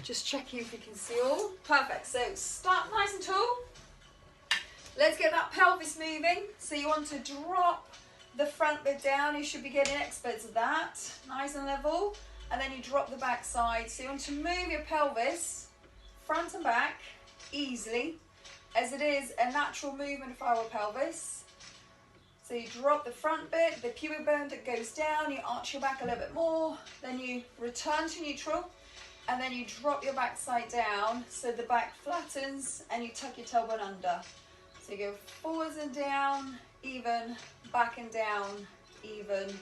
Just checking if you can see all. Perfect. So start nice and tall. Let's get that pelvis moving. So you want to drop the front bit down. You should be getting experts of that. Nice and level. And then you drop the back side. So you want to move your pelvis front and back easily, as it is a natural movement for our pelvis. So you drop the front bit, the pubic bone that goes down, you arch your back a little bit more, then you return to neutral, and then you drop your back side down so the back flattens and you tuck your tailbone under. So you go forwards and down, even, back and down, even.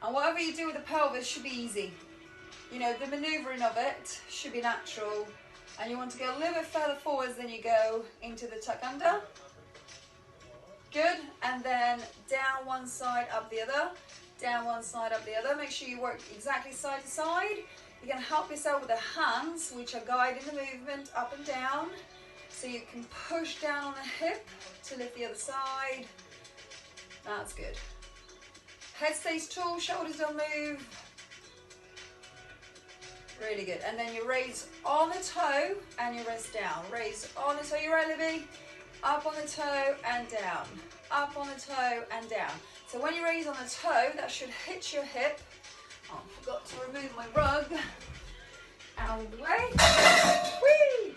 And whatever you do with the pelvis should be easy. You know, the maneuvering of it should be natural. And you want to go a little bit further forwards than you go into the tuck under. Good. And then down one side, up the other. Down one side, up the other. Make sure you work exactly side to side. You can help yourself with the hands, which are guiding the movement up and down. So you can push down on the hip to lift the other side. That's good. Head stays tall, shoulders don't move. Really good. And then you raise on the toe and you rest down. Raise on the toe, you're right, Libby. Up on the toe and down. Up on the toe and down. So when you raise on the toe, that should hit your hip. Oh, I forgot to remove my rug. Out of the way. Whee!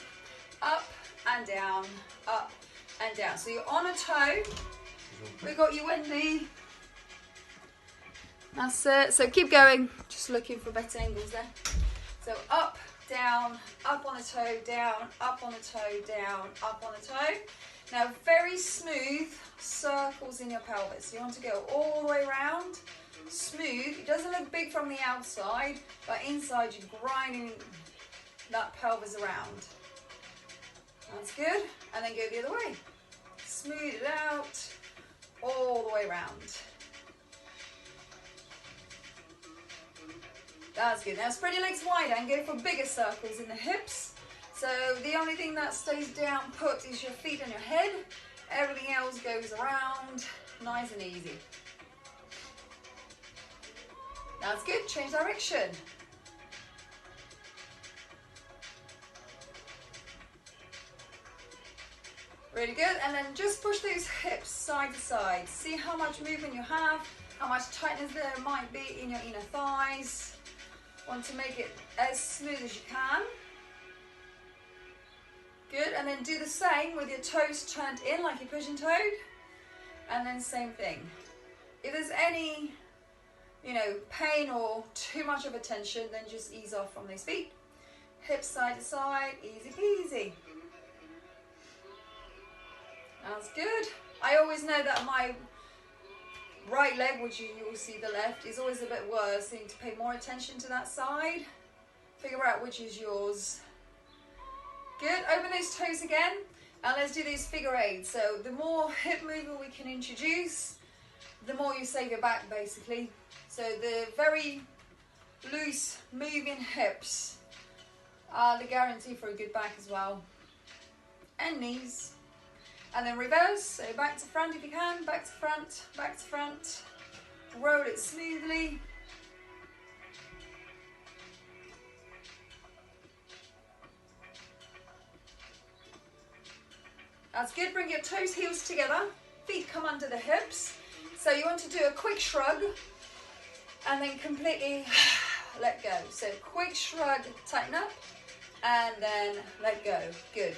Up and down, up and down. So you're on a toe. We got you, Wendy. That's it. So keep going. Just looking for better angles there. So up, down, up on the toe, down, up on the toe, down, up on the toe. Now very smooth circles in your pelvis. You want to go all the way around. Smooth. It doesn't look big from the outside, but inside you're grinding that pelvis around. That's good. And then go the other way. Smooth it out all the way around. That's good. Now spread your legs wider and go for bigger circles in the hips. So the only thing that stays down put is your feet and your head. Everything else goes around, nice and easy. That's good. Change direction. Really good. And then just push those hips side to side. See how much movement you have, how much tightness there might be in your inner thighs. Want to make it as smooth as you can. Good. And then do the same with your toes turned in like you're pigeon-toed. And then same thing. If there's any, pain or too much of a tension, then just ease off from those feet. Hips side to side, easy peasy. That's good. I always know that my right leg, which you will see the left, is always a bit worse. So you need to pay more attention to that side. Figure out which is yours. Good. Open those toes again. And let's do these figure eights. So the more hip movement we can introduce, the more you save your back, basically. So the very loose moving hips are the guarantee for a good back as well. And knees. And then reverse, so back to front if you can, back to front, back to front. Roll it smoothly. That's good. Bring your toes, heels together. Feet come under the hips. So you want to do a quick shrug and then completely let go. So quick shrug, tighten up, and then let go. Good.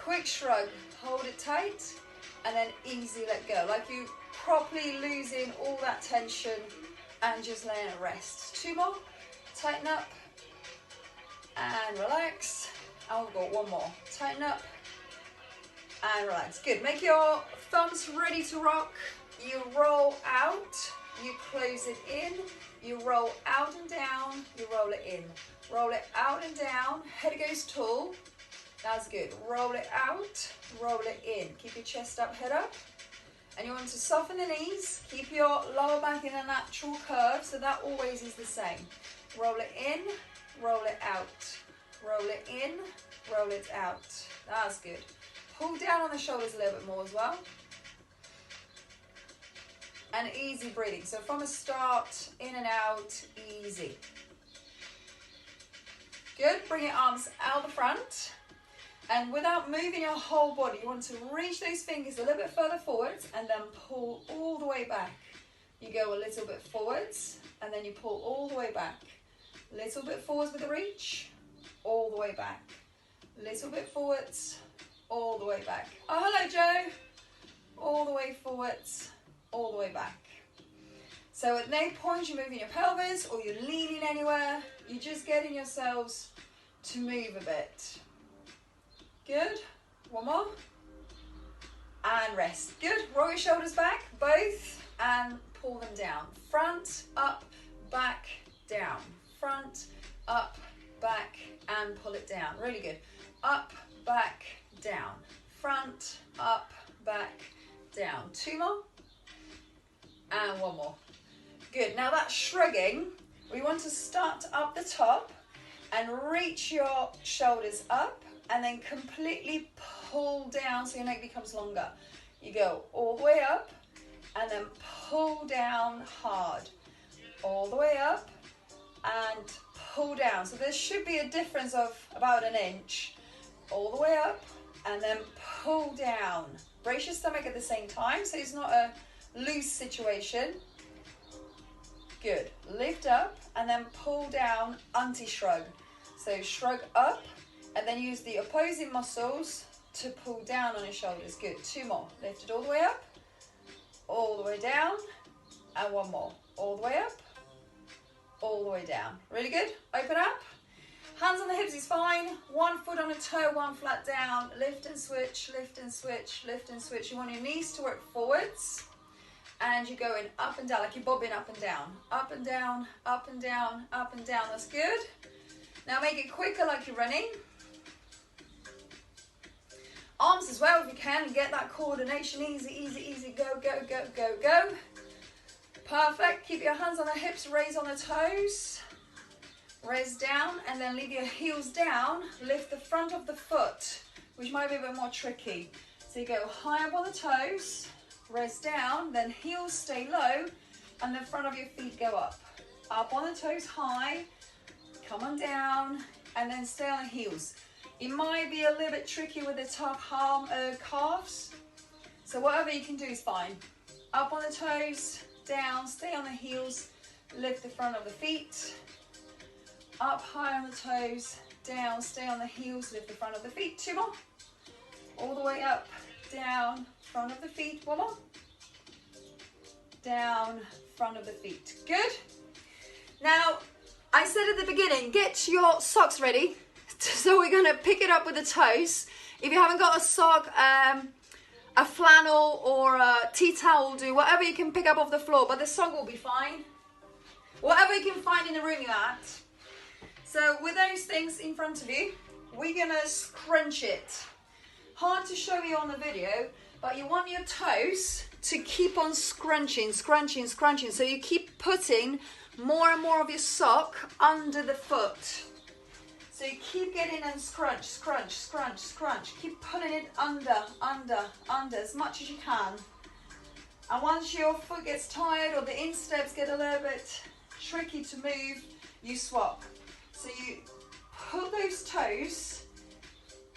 Quick shrug, hold it tight, and then easy let go. Like you properly losing all that tension and just letting it rest. Two more. Tighten up and relax. And we've got one more. Tighten up and relax. Good. Make your thumbs ready to rock. You roll out, you close it in, you roll out and down, you roll it in. Roll it out and down, head goes tall. That's good. Roll it out, roll it in. Keep your chest up, head up. And you want to soften the knees. Keep your lower back in a natural curve, so that always is the same. Roll it in, roll it out. Roll it in, roll it out. That's good. Pull down on the shoulders a little bit more as well. And easy breathing. So from the start, in and out, easy. Good, bring your arms out the front. And without moving your whole body, you want to reach those fingers a little bit further forwards and then pull all the way back. You go a little bit forwards and then you pull all the way back. A little bit forwards with the reach, all the way back. A little bit forwards, all the way back. Oh, hello, Joe. All the way forwards, all the way back. So at no point you're moving your pelvis or you're leaning anywhere. You're just getting yourselves to move a bit. Good. One more. And rest. Good. Roll your shoulders back, both, and pull them down. Front, up, back, down. Front, up, back, and pull it down. Really good. Up, back, down. Front, up, back, down. Two more. And one more. Good. Now that's shrugging. We want to start up the top and reach your shoulders up and then completely pull down so your neck becomes longer. You go all the way up and then pull down hard. All the way up and pull down. So there should be a difference of about an inch. All the way up and then pull down. Brace your stomach at the same time so it's not a loose situation. Good. Lift up and then pull down, anti-shrug. So shrug up and then use the opposing muscles to pull down on your shoulders. Good. Two more. Lift it all the way up, all the way down, and one more. All the way up, all the way down. Really good. Open up. Hands on the hips is fine. One foot on a toe, one flat down. Lift and switch, lift and switch, lift and switch. You want your knees to work forwards. And you're going up and down, like you're bobbing up and down. Up and down, up and down, up and down. That's good. Now make it quicker like you're running. Arms as well if you can. Get that coordination. Easy, easy, easy. Go, go, go, go, go. Perfect. Keep your hands on the hips. Raise on the toes. Raise down and then leave your heels down. Lift the front of the foot, which might be a bit more tricky. So you go high up on the toes. Rest down, then heels stay low, and the front of your feet go up. Up on the toes high, come on down, and then stay on the heels. It might be a little bit tricky with the tough calves, so whatever you can do is fine. Up on the toes, down, stay on the heels, lift the front of the feet. Up high on the toes, down, stay on the heels, lift the front of the feet. Two more. All the way up, down, front of the feet. One more. Down, front of the feet. Good. Now, I said at the beginning, get your socks ready. So we're going to pick it up with the toes. If you haven't got a sock, a flannel or a tea towel will do. Whatever you can pick up off the floor, but the sock will be fine. Whatever you can find in the room you're at. So with those things in front of you, we're going to scrunch it. Hard to show you on the video, but you want your toes to keep on scrunching, scrunching, scrunching. So you keep putting more and more of your sock under the foot. So you keep getting and scrunch, scrunch, scrunch, scrunch. Keep pulling it under, under, under as much as you can. And once your foot gets tired or the insteps get a little bit tricky to move, you swap. So you put those toes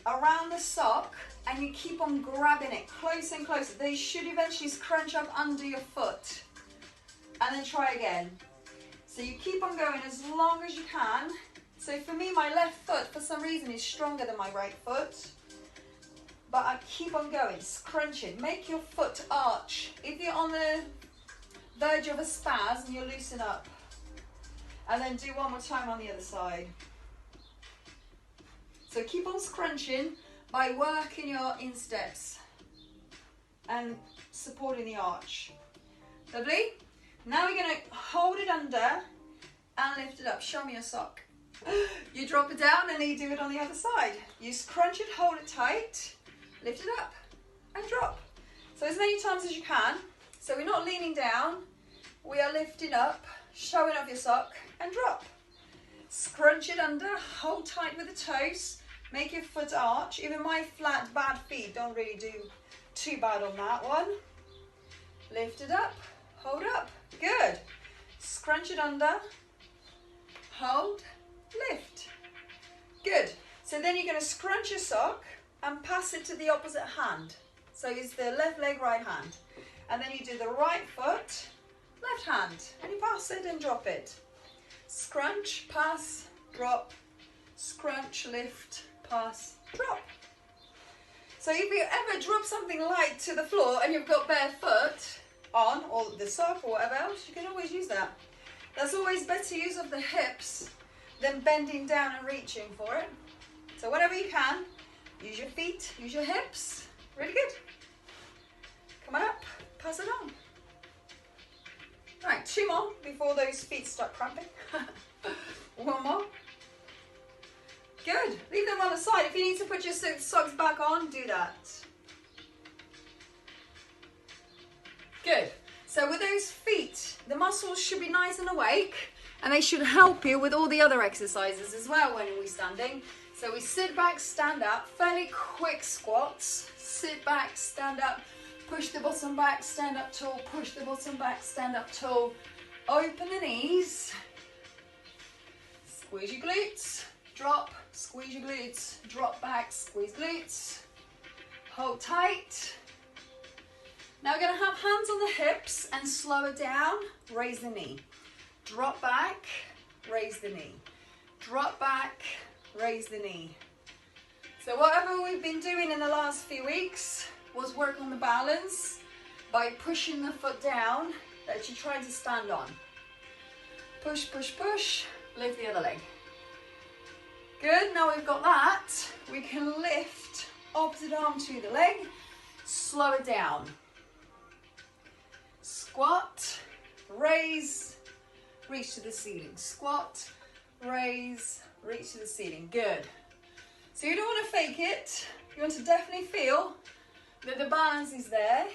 around the sock and you keep on grabbing it closer and closer. They should eventually scrunch up under your foot. And then try again. So you keep on going as long as you can. So for me, my left foot, for some reason, is stronger than my right foot. But I keep on going, scrunching. Make your foot arch. If you're on the verge of a spasm, you loosen up. And then do one more time on the other side. So keep on scrunching by working your insteps and supporting the arch. Lovely. Now we're going to hold it under and lift it up. Show me your sock. You drop it down and then you do it on the other side. You scrunch it, hold it tight, lift it up and drop. So as many times as you can. So we're not leaning down, we are lifting up, showing off your sock and drop. Scrunch it under, hold tight with the toes, make your foot arch. Even my flat, bad feet don't really do too bad on that one. Lift it up, hold up, good. Scrunch it under, hold, lift. Good. So then you're going to scrunch your sock and pass it to the opposite hand. So it's the left leg, right hand. And then you do the right foot, left hand, and you pass it and drop it. Scrunch, pass, drop, scrunch, lift, pass, drop. So if you ever drop something light to the floor and you've got bare foot on, or the sock or whatever else, you can always use that. That's always better use of the hips than bending down and reaching for it. So whenever you can, use your feet, use your hips. Really good. Come on up, pass it on. Right, 2 more before those feet start cramping. 1 more. Good. Leave them on the side. If you need to put your socks back on, do that. Good. So with those feet, the muscles should be nice and awake, and they should help you with all the other exercises as well when we're standing. So we sit back, stand up, fairly quick squats. Sit back, stand up, push the bottom back, stand up tall, push the bottom back, stand up tall. Open the knees. Squeeze your glutes, drop, squeeze your glutes, drop back, squeeze glutes. Hold tight. Now we're going to have hands on the hips and slow it down. Raise the knee. Drop back, raise the knee. Drop back, raise the knee. So whatever we've been doing in the last few weeks was work on the balance by pushing the foot down that you're trying to stand on. Push, push, push, lift the other leg. Good, now we've got that, we can lift opposite arm to the leg, slow it down. Squat, raise, reach to the ceiling. Squat, raise, reach to the ceiling. Good. So you don't want to fake it. You want to definitely feel that the balance is there.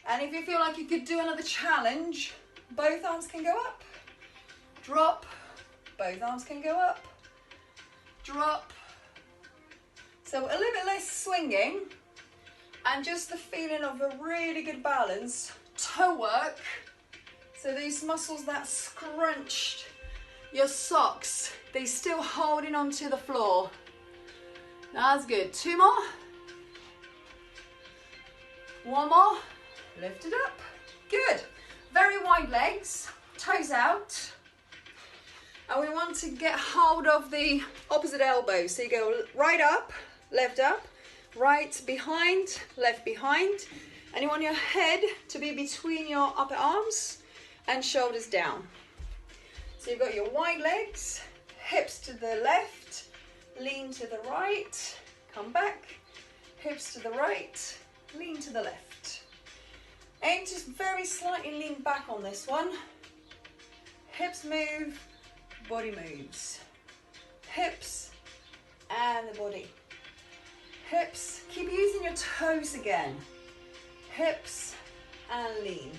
And if you feel like you could do another challenge, both arms can go up. Drop, both arms can go up. Drop. So a little bit less swinging and just the feeling of a really good balance. Toe work. So these muscles that scrunched your socks, they still holding onto the floor. That's good. 2 more. 1 more. Lift it up. Good. Very wide legs, toes out. And we want to get hold of the opposite elbow. So you go right up, right behind, left behind. And you want your head to be between your upper arms and shoulders down. So you've got your wide legs, hips to the left, lean to the right, come back, hips to the right, lean to the left. Aim to very slightly lean back on this one. Hips move, body moves. Hips and the body. Hips, keep using your toes again. Hips and lean.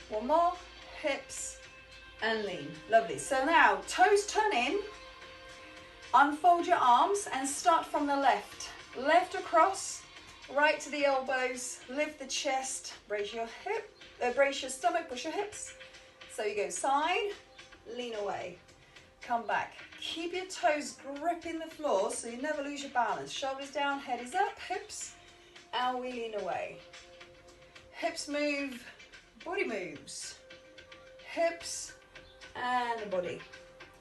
1 more, hips and lean. Lovely. So now toes turn in, unfold your arms and start from the left. Left across, right to the elbows, lift the chest, brace your stomach, push your hips. So you go side, lean away, come back. Keep your toes gripping the floor so you never lose your balance. Shoulders down, head is up, hips, and we lean away. Hips move, body moves. Hips and the body.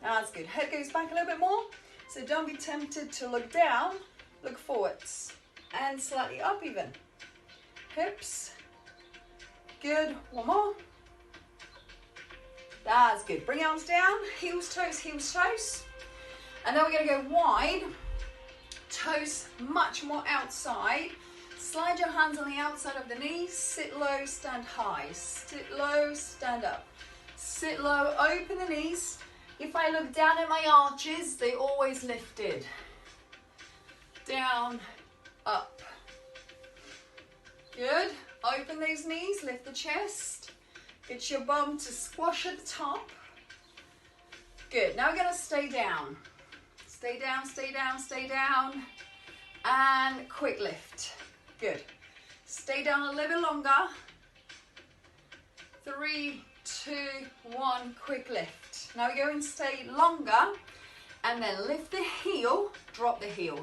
That's good. Head goes back a little bit more, so don't be tempted to look down, look forwards. And slightly up even. Hips. Good. 1 more. That's good. Bring arms down. Heels, toes, heels, toes. And then we're going to go wide. Toes much more outside. Slide your hands on the outside of the knees. Sit low, stand high. Sit low, stand up. Sit low, open the knees. If I look down at my arches, they always lifted. Down, up. Good. Open those knees, lift the chest. Get your bum to squash at the top. Good. Now we're going to stay down. Stay down, stay down, stay down. And quick lift. Good. Stay down a little bit longer. 3, 2, 1, quick lift. Now we're going to stay longer And then lift the heel, drop the heel.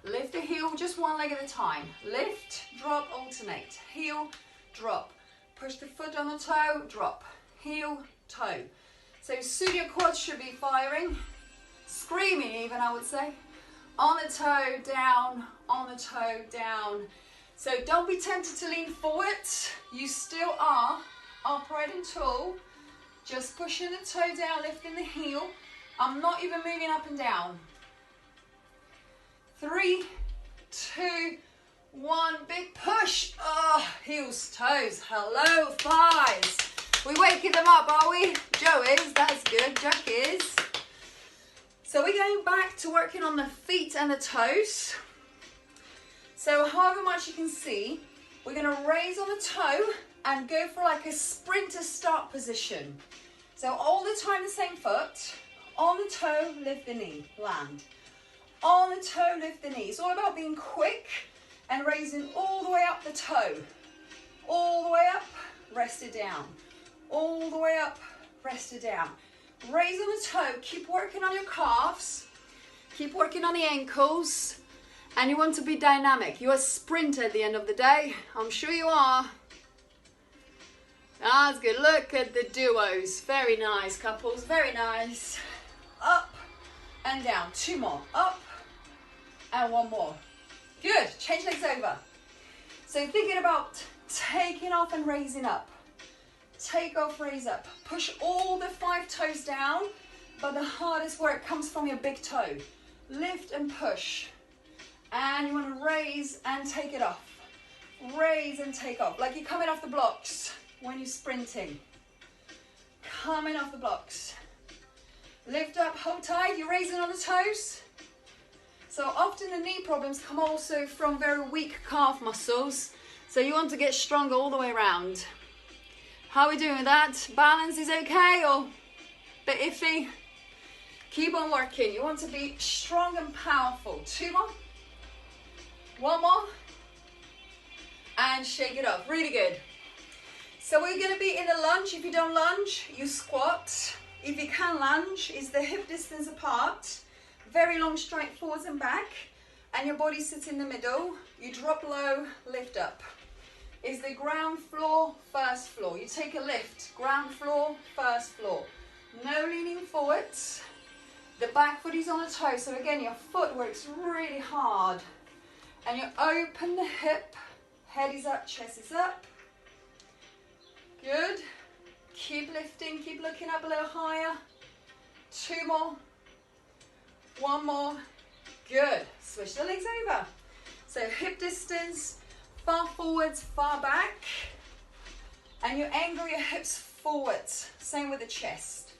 Lift the heel, just one leg at a time. Lift, drop, alternate. Heel, drop. Push the foot on the toe, drop. Heel, toe. So soon your quads should be firing. Screaming even, I would say. On the toe, down, on the toe, down. So don't be tempted to lean forward. You still are upright and tall. Just pushing the toe down, lifting the heel. I'm not even moving up and down. 3, 2, 1, big push. Oh, heels, toes. Hello, thighs. We waking them up, are we? Joe is, that's good. Jack is. So we're going back to working on the feet and the toes. So however much you can see, we're going to raise on the toe and go for like a sprinter start position. So all the time the same foot. On the toe, lift the knee, land. On the toe, lift the knee. It's all about being quick and raising all the way up the toe. All the way up, rest it down. All the way up, rest it down. Raise on the toe, keep working on your calves, keep working on the ankles, and you want to be dynamic. You're a sprinter at the end of the day. I'm sure you are. That's good. Look at the duos. Very nice, couples. Very nice. Up and down. 2 more. Up and 1 more. Good. Change legs over. So thinking about taking off and raising up. Take off, raise up. Push all the 5 toes down, but the hardest work comes from your big toe. Lift and push. And you want to raise and take it off. Raise and take off. Like you're coming off the blocks when you're sprinting. Coming off the blocks. Lift up, hold tight. You're raising on the toes. So often the knee problems come also from very weak calf muscles. So you want to get stronger all the way around. How are we doing with that? Balance is okay or a bit iffy? Keep on working. You want to be strong and powerful. 2 more. 1 more. And shake it off. Really good. So we're going to be in a lunge. If you don't lunge, you squat. If you can lunge, it's the hip distance apart. Very long straight forwards and back. And your body sits in the middle. You drop low, lift up. Is the ground floor, first floor. You take a lift, ground floor, first floor. No leaning forwards. The back foot is on the toe. So again, your foot works really hard. And you open the hip, head is up, chest is up. Good. Keep lifting, keep looking up a little higher. 2 more. 1 more. Good. Switch the legs over. So hip distance, far forwards, far back. And you angle your hips forwards. Same with the chest.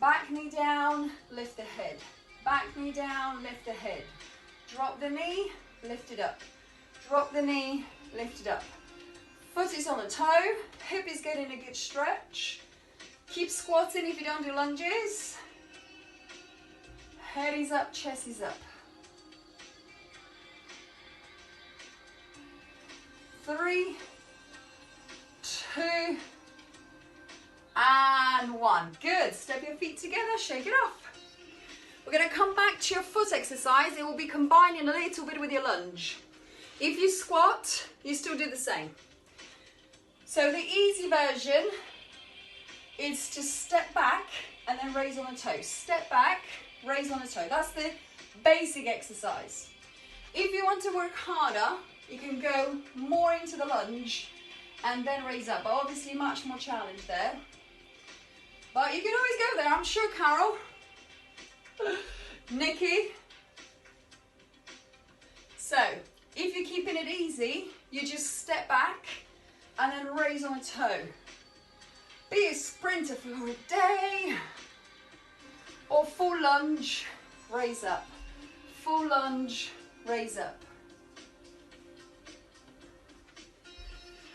Back knee down, lift the head. Back knee down, lift the head. Drop the knee, lift it up. Drop the knee, lift it up. Foot is on the toe, hip is getting a good stretch. Keep squatting if you don't do lunges. Head is up, chest is up. 3, 2, and 1. Good. Step your feet together, shake it off. We're going to come back to your foot exercise. It will be combining a little bit with your lunge. If you squat, you still do the same. So the easy version is to step back and then raise on the toe. Step back, raise on the toe. That's the basic exercise. If you want to work harder, you can go more into the lunge and then raise up. Obviously much more challenge there. But you can always go there, I'm sure, Carol. Nikki. So, if you're keeping it easy, you just step back and then raise on a toe. Be a sprinter for a day. Or full lunge, raise up. Full lunge, raise up.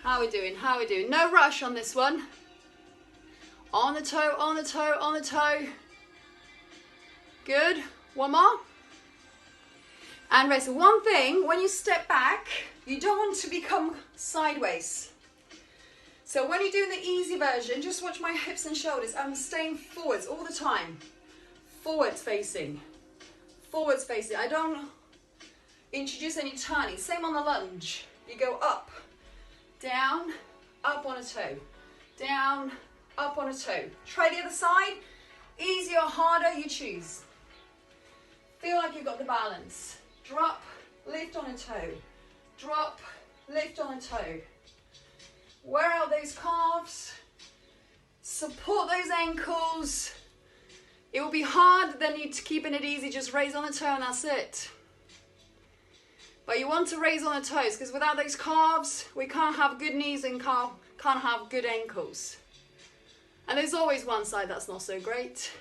How are we doing? How are we doing? No rush on this one. On the toe, on the toe, on the toe. Good. 1 more. And rest. One thing, when you step back, you don't want to become sideways. So when you're doing the easy version, just watch my hips and shoulders. I'm staying forwards all the time. Forwards facing. forwards facing. I don't introduce any turning. Same on the lunge. You go up, down, up on a toe, down, up on a toe. Try the other side. Easier or harder, you choose. Feel like you've got the balance. Drop, lift on a toe. Drop, lift on a toe. Wear out those calves. Support those ankles. It will be hard, then you're keeping it easy. Just raise on the toe and that's it. But you want to raise on the toes because without those calves, we can't have good knees and can't have good ankles. And there's always one side that's not so great.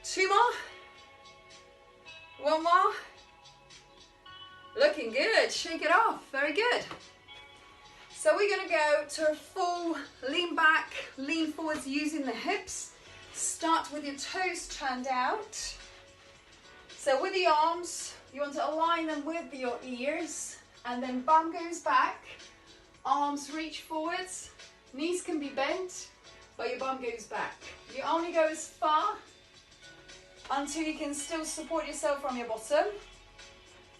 2 more. 1 more. Looking good. Shake it off. Very good. So we're going to go to a full lean back, lean forwards using the hips. Start with your toes turned out. So with the arms, you want to align them with your ears. And then bum goes back. Arms reach forwards. Knees can be bent, but your bum goes back. You only go as far until you can still support yourself from your bottom.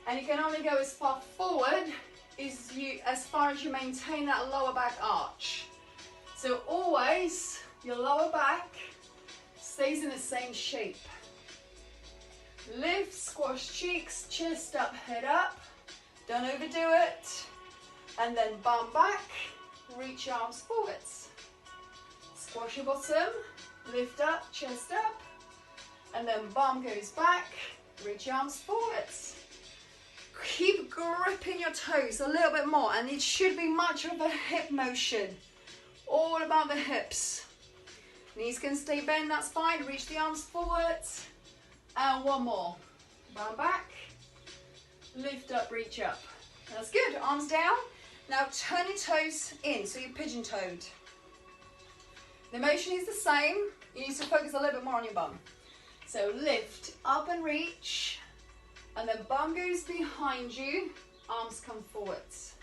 And you can only go as far forward as far as you maintain that lower back arch. So always your lower back stays in the same shape. Lift, squash cheeks, chest up, head up. Don't overdo it. And then bum back, reach arms forwards. Squash your bottom, lift up, chest up. And then bum goes back, reach arms forwards. Keep gripping your toes a little bit more, and it should be much of a hip motion. All about the hips. Knees can stay bent, that's fine. Reach the arms forwards. And 1 more. Bum back, lift up, reach up. That's good. Arms down. Now turn your toes in, so you're pigeon-toed. The motion is the same. You need to focus a little bit more on your bum. So lift up and reach. And then bum goes behind you, arms come forwards.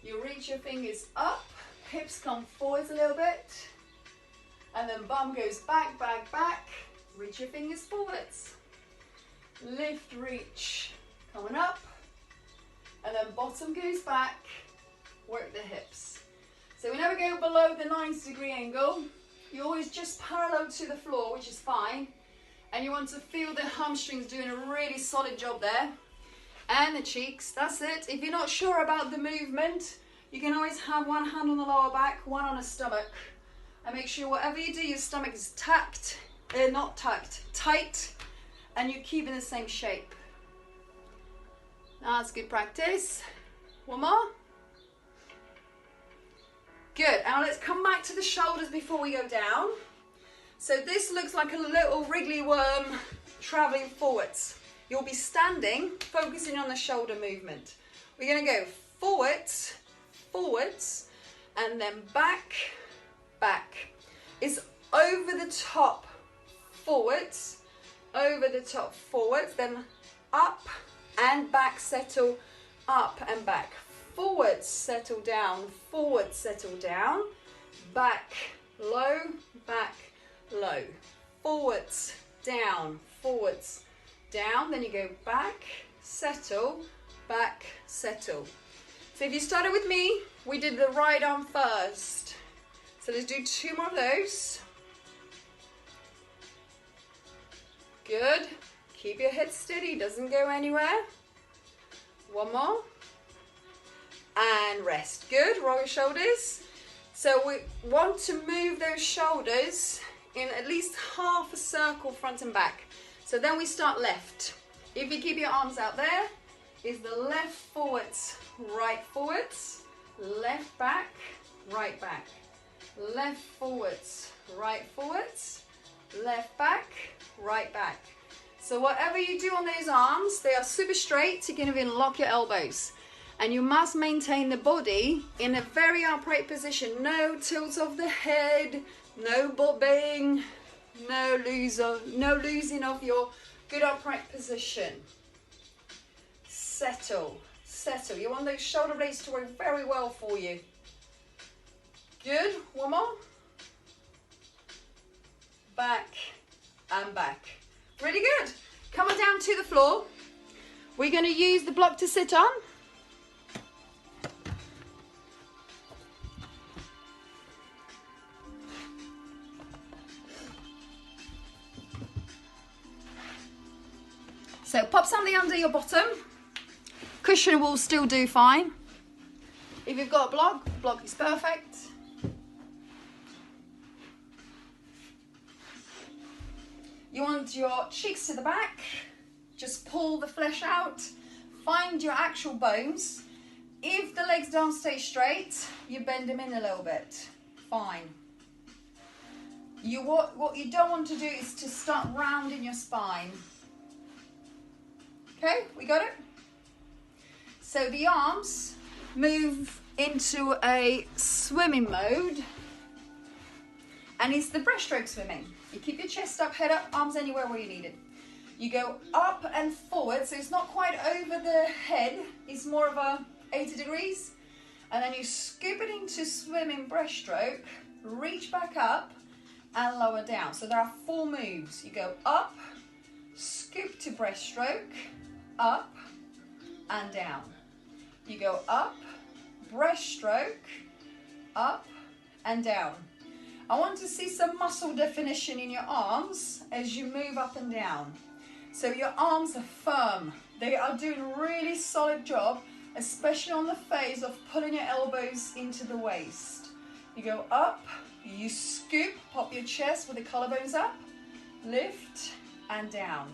You reach your fingers up, hips come forwards a little bit. And then bum goes back, back, back. Reach your fingers forwards. Lift, reach, coming up. And then bottom goes back, work the hips. So we never go below the 90-degree angle. You always just parallel to the floor, which is fine. And you want to feel the hamstrings doing a really solid job there. And the cheeks, that's it. If you're not sure about the movement, you can always have one hand on the lower back, one on the stomach. And make sure whatever you do, your stomach is tight. And you keep in the same shape. That's good practice. 1 more. Good, now let's come back to the shoulders before we go down. So this looks like a little wriggly worm traveling forwards. You'll be standing, focusing on the shoulder movement. We're going to go forwards, forwards, and then back, back. It's over the top, forwards, over the top, forwards, then up and back, settle, up and back. Forwards, settle down, forwards, settle down, back, low, back, low, forwards, down, then you go back, settle, back, settle. So if you started with me, we did the right arm first. So let's do 2 more of those. Good. Keep your head steady, doesn't go anywhere. 1 more. And rest. Good. Roll your shoulders. So we want to move those shoulders in at least half a circle front and back. So then we start left. If you keep your arms out there, is the left forwards, left back, right back. Left forwards, left back, right back. So whatever you do on those arms, they are super straight. You can even lock your elbows. And you must maintain the body in a very upright position. No tilt of the head, no bobbing, no losing of your good upright position. Settle, settle. You want those shoulder blades to work very well for you. Good, 1 more. Back and back. Really good. Come on down to the floor. We're going to use the block to sit on. So pop something under your bottom. Cushion will still do fine. If you've got a block is perfect. You want your cheeks to the back. Just pull the flesh out. Find your actual bones. If the legs don't stay straight, you bend them in a little bit. Fine. What you don't want to do is to start rounding your spine. Okay, we got it? So the arms move into a swimming mode, and it's the breaststroke swimming. You keep your chest up, head up, arms anywhere where you need it. You go up and forward, so it's not quite over the head, it's more of a 80 degrees, and then you scoop it into swimming breaststroke, reach back up and lower down. So there are 4 moves. You go up, scoop to breaststroke, up and down. You go up, breaststroke, up and down. I want to see some muscle definition in your arms as you move up and down. So your arms are firm. They are doing a really solid job, especially on the phase of pulling your elbows into the waist. You go up, you scoop, pop your chest with the collarbones up, lift and down.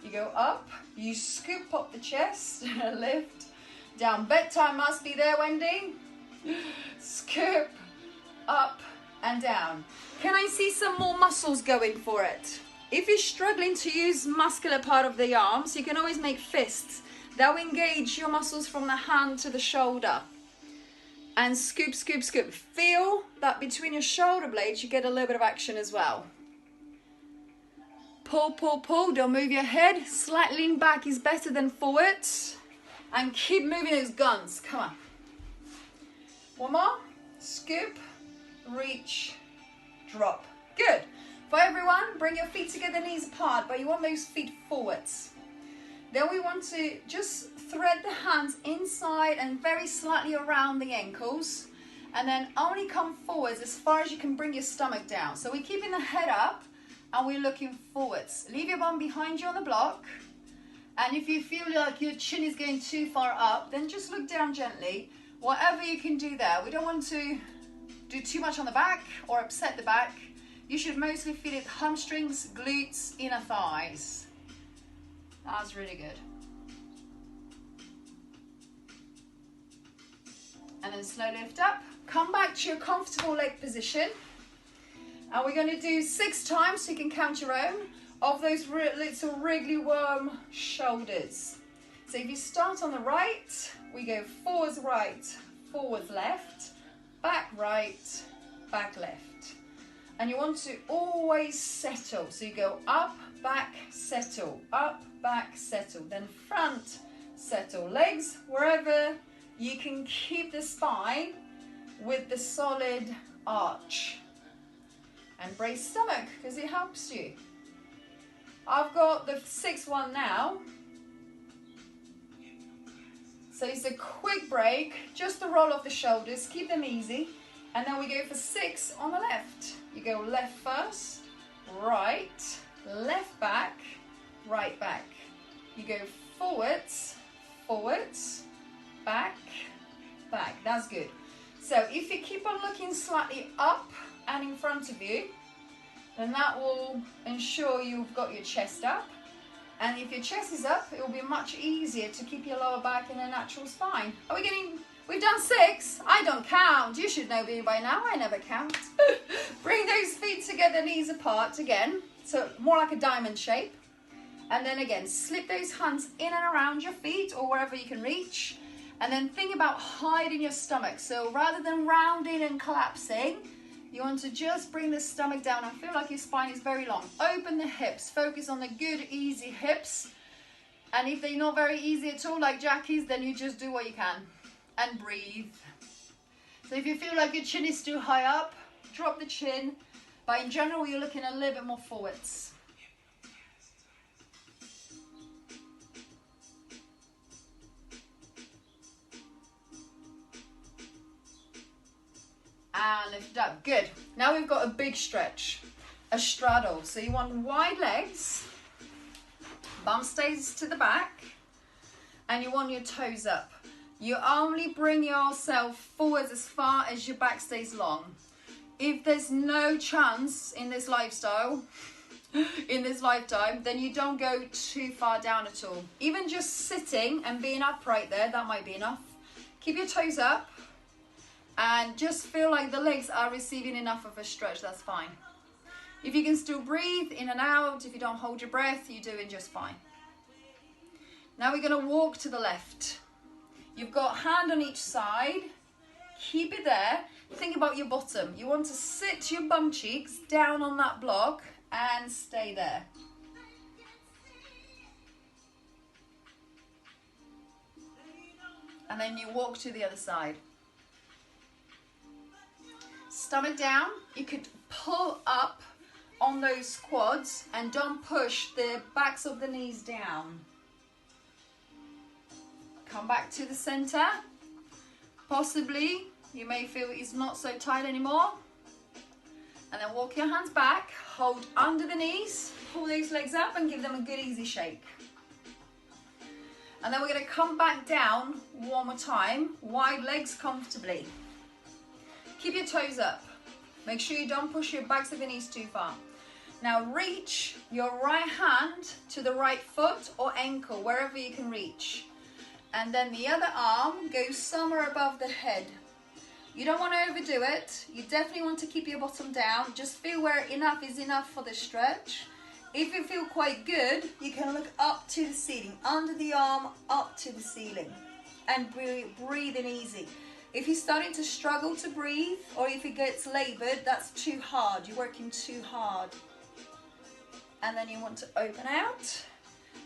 You go up, you scoop, pop the chest, lift, down. Bedtime must be there, Wendy. Scoop, up and down. Can I see some more muscles going for it? If you're struggling to use muscular part of the arms, you can always make fists. That will engage your muscles from the hand to the shoulder. And scoop, scoop, scoop. Feel that between your shoulder blades, you get a little bit of action as well. Pull, pull, pull. Don't move your head. Slight lean back is better than forward. And keep moving those guns. Come on. One more. Scoop, reach, drop. Good. For everyone, bring your feet together, knees apart, but you want those feet forwards. Then we want to just thread the hands inside and very slightly around the ankles, and then only come forwards as far as you can bring your stomach down. So we're keeping the head up and we're looking forwards. Leave your bum behind you on the block, and if you feel like your chin is going too far up, then just look down gently. Whatever you can do there. We don't want to do too much on the back or upset the back. You should mostly feel it hamstrings, glutes, inner thighs. That's really good. And then slowly lift up. Come back to your comfortable leg position. And we're going to do 6 times, so you can count your own, of those little wriggly worm shoulders. So if you start on the right, we go forwards right, forwards left, back right, back left. And you want to always settle. So you go up, back, settle, up, back, settle. Then front, settle. Legs wherever you can keep the spine with the solid arch. And brace stomach, because it helps you. I've got the 6th one now. So it's a quick break, just the roll of the shoulders, keep them easy. And then we go for 6 on the left. You go left first, right, left back, right back. You go forwards, forwards, back, back. That's good. So if you keep on looking slightly up and in front of you, then that will ensure you've got your chest up. And if your chest is up, it will be much easier to keep your lower back in a natural spine. Are we getting... We've done 6. I don't count. You should know me by now. I never count. Bring those feet together, knees apart again. So more like a diamond shape. And then again, slip those hands in and around your feet or wherever you can reach. And then think about hiding your stomach. So rather than rounding and collapsing, you want to just bring the stomach down and feel like your spine is very long. Open the hips. Focus on the good, easy hips. And if they're not very easy at all, like Jackie's, then you just do what you can. And breathe. So if you feel like your chin is too high up, drop the chin. But in general, you're looking a little bit more forwards. and lift it up. Good. Now we've got a big stretch, a straddle. So you want wide legs, bum stays to the back, and you want your toes up. You only bring yourself forwards as far as your back stays long. If there's no chance in this lifestyle, in this lifetime, then you don't go too far down at all. Even just sitting and being upright there, that might be enough. Keep your toes up and just feel like the legs are receiving enough of a stretch. That's fine. If you can still breathe in and out, if you don't hold your breath, you're doing just fine. Now we're going to walk to the left. You've got hand on each side. Keep it there. Think about your bottom. You want to sit your bum cheeks down on that block and stay there. And then you walk to the other side. Stomach down. You could pull up on those quads and don't push the backs of the knees down. Come back to the center. Possibly you may feel it's not so tight anymore. And then walk your hands back, hold under the knees, pull those legs up and give them a good easy shake. And then we're going to come back down one more time, wide legs comfortably. Keep your toes up. Make sure you don't push your backs of your knees too far. Now reach your right hand to the right foot or ankle, wherever you can reach. And then the other arm goes somewhere above the head. You don't want to overdo it. You definitely want to keep your bottom down. Just feel where enough is enough for the stretch. If you feel quite good, you can look up to the ceiling, under the arm, up to the ceiling, and breathe in easy. If you're starting to struggle to breathe, or if it gets labored, that's too hard. You're working too hard. And then you want to open out.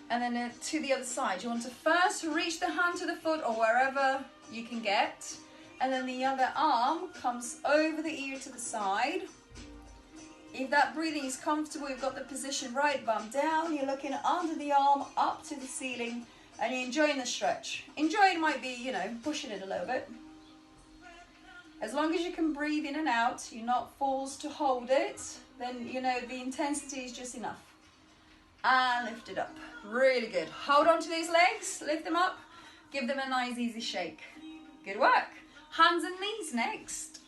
And then to the other side, you want to first reach the hand to the foot or wherever you can get. And then the other arm comes over the ear to the side. If that breathing is comfortable, you've got the position right, bum down. You're looking under the arm, up to the ceiling, and you're enjoying the stretch. Enjoying might be, pushing it a little bit. As long as you can breathe in and out, you're not forced to hold it, then, the intensity is just enough. And lift it up. Really good. Hold on to these legs, lift them up, give them a nice easy shake. Good work. Hands and knees next.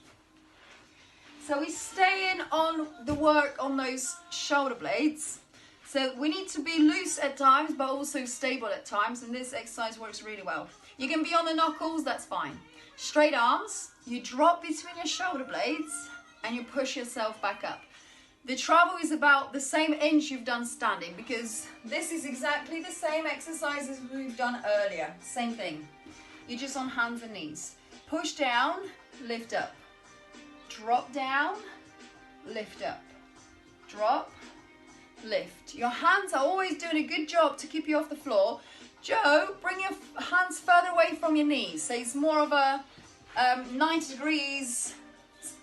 So we're staying on the work on those shoulder blades. So we need to be loose at times, but also stable at times, and this exercise works really well. You can be on the knuckles, that's fine. Straight arms, you drop between your shoulder blades, and you push yourself back up. The travel is about the same inch you've done standing, because this is exactly the same exercise as we've done earlier. Same thing. You're just on hands and knees. Push down, lift up. Drop down, lift up. Drop, lift. Your hands are always doing a good job to keep you off the floor. Joe, bring your hands further away from your knees. So it's more of a 90 degrees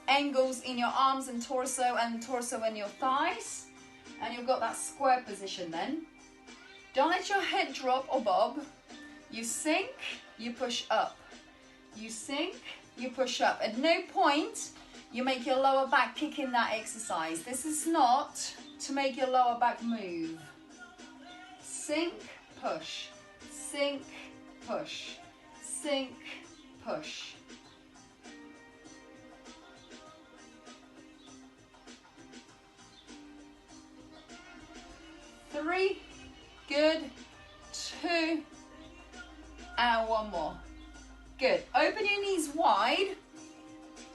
angles in your arms and torso in your thighs, and you've got that square position then. Don't let your head drop or bob. You sink, you push up. You sink, you push up. At no point you make your lower back kick in that exercise. This is not to make your lower back move. Sink, push. Sink, push. Sink, push. Three, good, two, and one more. Good. Open your knees wide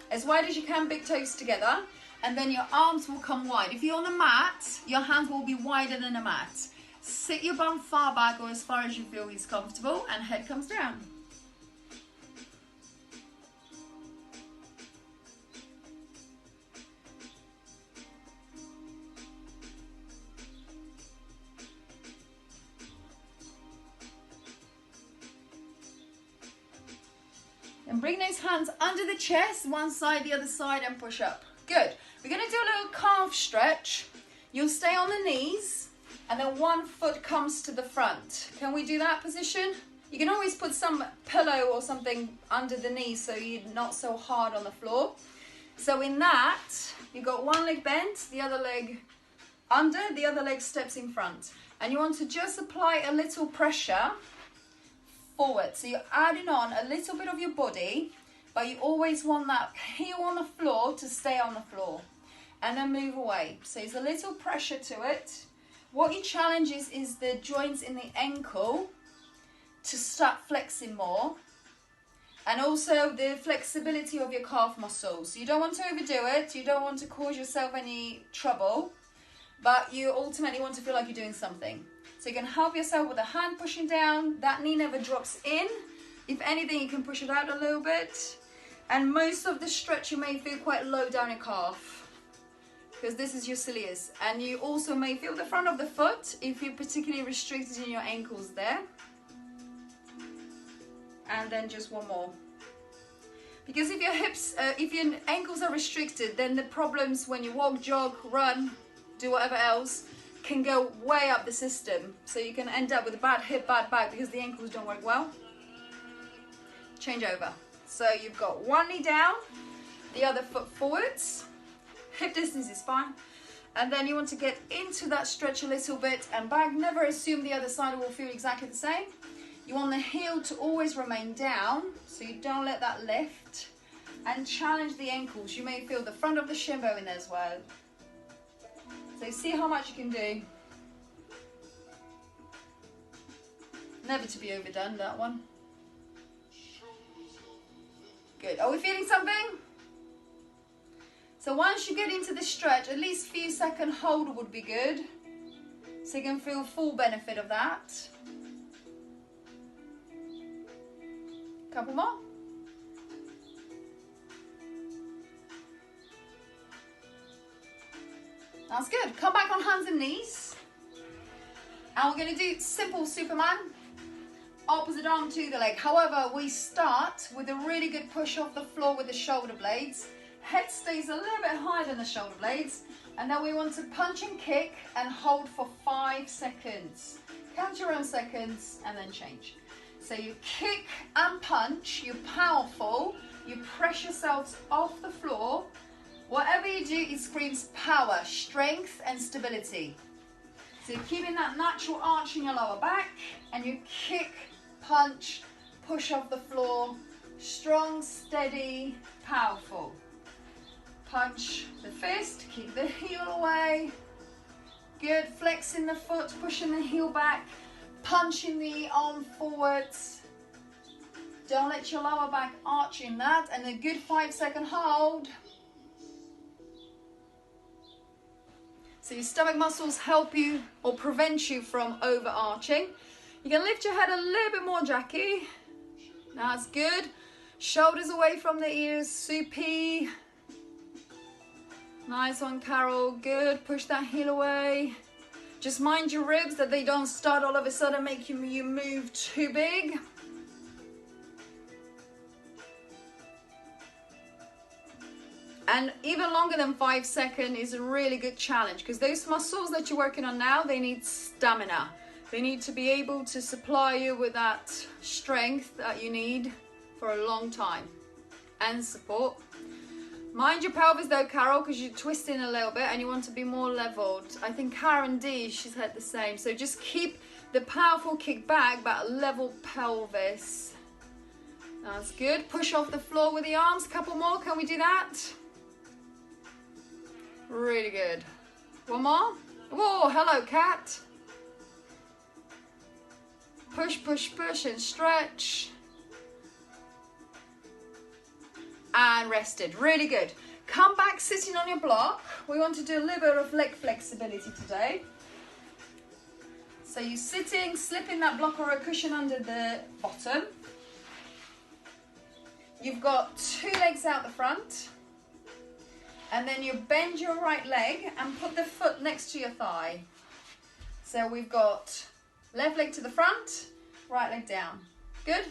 as you can, big toes together, and then your arms will come wide. If you're on the mat, your hands will be wider than a mat. Sit your bum far back or as far as you feel is comfortable, and head comes down. And bring those hands under the chest, one side, the other side, and push up. Good. We're going to do a little calf stretch. You'll stay on the knees, and then one foot comes to the front. Can we do that position? You can always put some pillow or something under the knees so you're not so hard on the floor. So in that, you've got one leg bent, the other leg under, the other leg steps in front. And you want to just apply a little pressure forward. So you're adding on a little bit of your body, but you always want that heel on the floor to stay on the floor. And then move away. So there's a little pressure to it. What you challenge is the joints in the ankle to start flexing more. And also the flexibility of your calf muscles. You don't want to overdo it. You don't want to cause yourself any trouble. But you ultimately want to feel like you're doing something. So you can help yourself with a hand pushing down. That knee never drops in. If anything, you can push it out a little bit. And most of the stretch you may feel quite low down your calf, because this is your soleus. And you also may feel the front of the foot if you're particularly restricted in your ankles there. And then just one more. Because if your hips, if your ankles are restricted, then the problems when you walk, jog, run, do whatever else, can go way up the system. So you can end up with a bad hip, bad back because the ankles don't work well. Change over. So you've got one knee down, the other foot forwards. Hip distance is fine. And then you want to get into that stretch a little bit and back. Never assume the other side will feel exactly the same. You want the heel to always remain down, so you don't let that lift. And challenge the ankles. You may feel the front of the shin bone in there as well. So see how much you can do. Never to be overdone, that one. Good. Are we feeling something? So once you get into the stretch, at least a few second hold would be good. So you can feel full benefit of that. Couple more. That's good. Come back on hands and knees. And we're going to do simple Superman. Opposite arm to the leg. However, we start with a really good push off the floor with the shoulder blades. Head stays a little bit higher than the shoulder blades. And then we want to punch and kick and hold for 5 seconds. Count your own seconds and then change. So you kick and punch, you're powerful, you press yourselves off the floor. Whatever you do, it screams power, strength and stability. So you're keeping that natural arch in your lower back and you kick, punch, push off the floor, strong, steady, powerful. Punch the fist, keep the heel away. Good, flexing the foot, pushing the heel back. Punching the arm forwards. Don't let your lower back arch in that. And a good 5 second hold. So your stomach muscles help you or prevent you from overarching. You can lift your head a little bit more, Jackie. That's good. Shoulders away from the ears. Soupy. Nice one, Carol. Good. Push that heel away. Just mind your ribs that they don't start all of a sudden make you move too big. And even longer than 5 seconds is a really good challenge because those muscles that you're working on now, they need stamina. They need to be able to supply you with that strength that you need for a long time and support. Mind your pelvis though, Carol, because you're twisting a little bit and you want to be more leveled. I think Karen D, she's had the same. So just keep the powerful kick back, but a level pelvis. That's good. Push off the floor with the arms. Couple more. Can we do that? Really good. One more. Whoa, hello, cat. Push, push, push and stretch. And rested. Really good. Come back sitting on your block. We want to do a little bit of leg flexibility today. So you're sitting, slipping that block or a cushion under the bottom. You've got 2 legs out the front. And then you bend your right leg and put the foot next to your thigh. So we've got left leg to the front, right leg down. Good?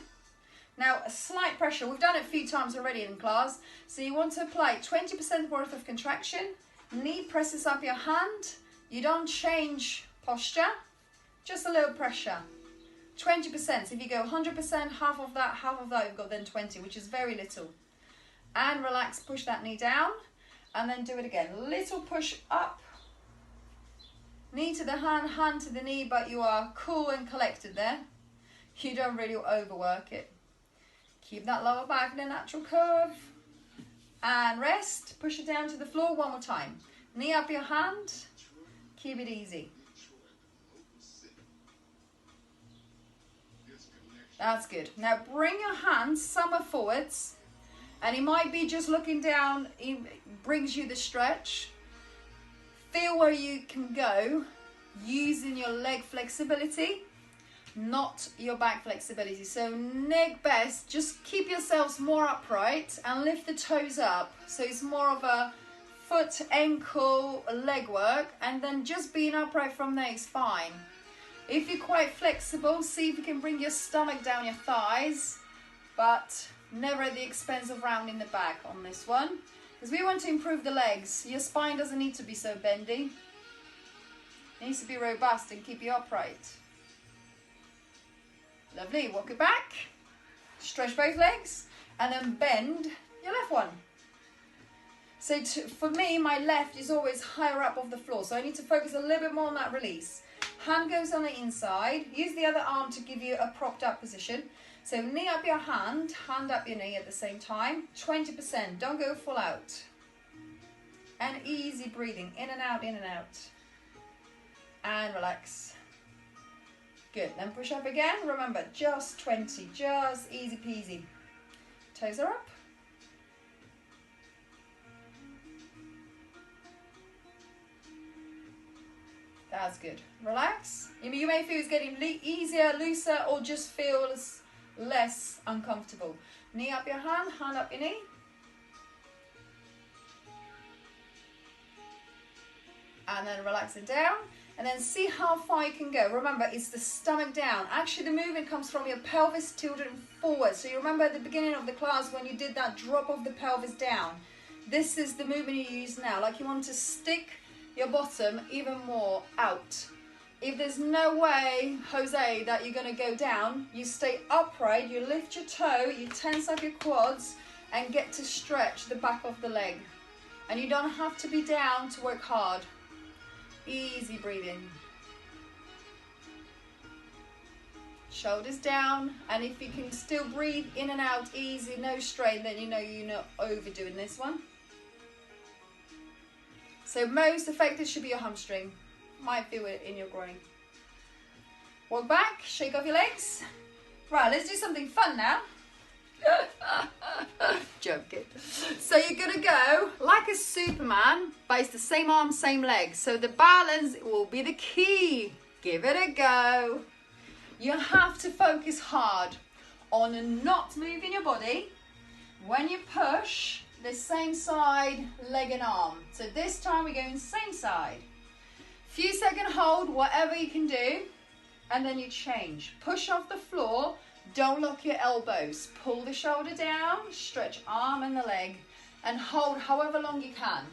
Now, a slight pressure. We've done it a few times already in class. So you want to apply 20% worth of contraction. Knee presses up your hand. You don't change posture. Just a little pressure. 20%. So if you go 100%, half of that, you've got then 20, which is very little. And relax, push that knee down. And then do it again. Little push up. Knee to the hand, hand to the knee, but you are cool and collected there. You don't really overwork it. Keep that lower back in a natural curve. And rest. Push it down to the floor one more time. Knee up your hand. Keep it easy. That's good. Now bring your hands somewhere forwards. And it might be just looking down. It brings you the stretch. Feel where you can go using your leg flexibility, not your back flexibility. So neck best, just keep yourselves more upright and lift the toes up. So it's more of a foot, ankle, leg work, and then just being upright from there is fine. If you're quite flexible, see if you can bring your stomach down your thighs, but never at the expense of rounding the back on this one. Because we want to improve the legs. Your spine doesn't need to be so bendy. It needs to be robust and keep you upright. Lovely. Walk it back. Stretch both legs. And then bend your left one. So for me, my left is always higher up off the floor. So I need to focus a little bit more on that release. Hand goes on the inside. Use the other arm to give you a propped up position. So knee up your hand, hand up your knee at the same time. 20%, don't go full out. And easy breathing, in and out, in and out. And relax. Good, then push up again. Remember, just 20, just easy peasy. Toes are up. That's good. Relax. You may feel it's getting easier, looser, or just feels less uncomfortable. Knee up your hand, hand up your knee. And then relax it down. And then see how far you can go. Remember, it's the stomach down. Actually, the movement comes from your pelvis tilted forward. So you remember at the beginning of the class when you did that drop of the pelvis down. This is the movement you use now. Like you want to stick your bottom even more out. If there's no way, Jose, that you're going to go down, you stay upright, you lift your toe, you tense up your quads and get to stretch the back of the leg. And you don't have to be down to work hard. Easy breathing. Shoulders down, and if you can still breathe in and out easy, no strain, then you know you're not overdoing this one. So most effective should be your hamstring. Might feel it in your groin. Walk back, shake off your legs. Right, let's do something fun now. Joking. So you're gonna go like a Superman, but it's the same arm, same leg. So the balance will be the key. Give it a go. You have to focus hard on not moving your body. When you push, the same side, leg and arm. So this time we're going same side. Few second hold, whatever you can do, and then you change. Push off the floor, don't lock your elbows. Pull the shoulder down, stretch arm and the leg, and hold however long you can.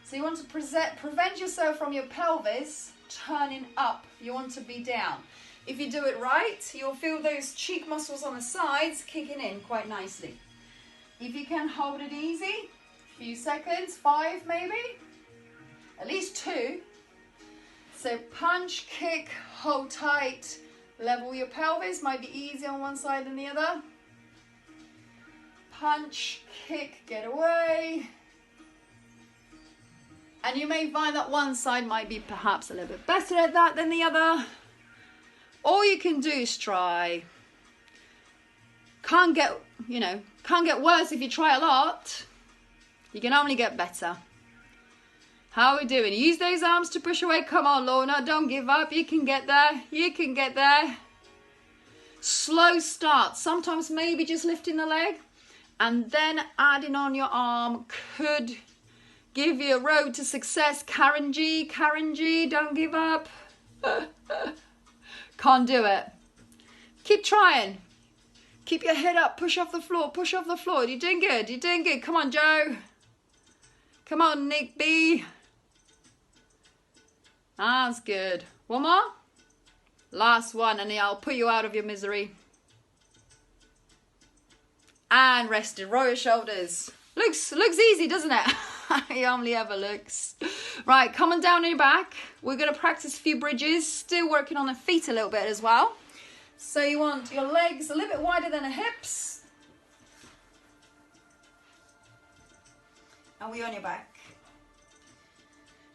So you want to prevent yourself from your pelvis turning up. You want to be down. If you do it right, you'll feel those cheek muscles on the sides kicking in quite nicely. If you can hold it easy, few seconds, 5 maybe, at least 2. So punch, kick, hold tight, level your pelvis, might be easier on one side than the other. Punch, kick, get away. And you may find that one side might be perhaps a little bit better at that than the other. All you can do is try. Can't get worse if you try a lot. You can only get better. How are we doing? Use those arms to push away. Come on, Lorna, don't give up. You can get there. You can get there. Slow start. Sometimes maybe just lifting the leg and then adding on your arm could give you a road to success. Karen G, don't give up. Can't do it. Keep trying. Keep your head up. Push off the floor. Push off the floor. You're doing good. You're doing good. Come on, Joe. Come on, Nick B. That's good. One more. Last one, and I'll put you out of your misery. And rested. Roll your shoulders. Looks easy, doesn't it? It only ever looks. Right, come on down on your back. We're going to practice a few bridges. Still working on the feet a little bit as well. So you want your legs a little bit wider than the hips. And we're on your back.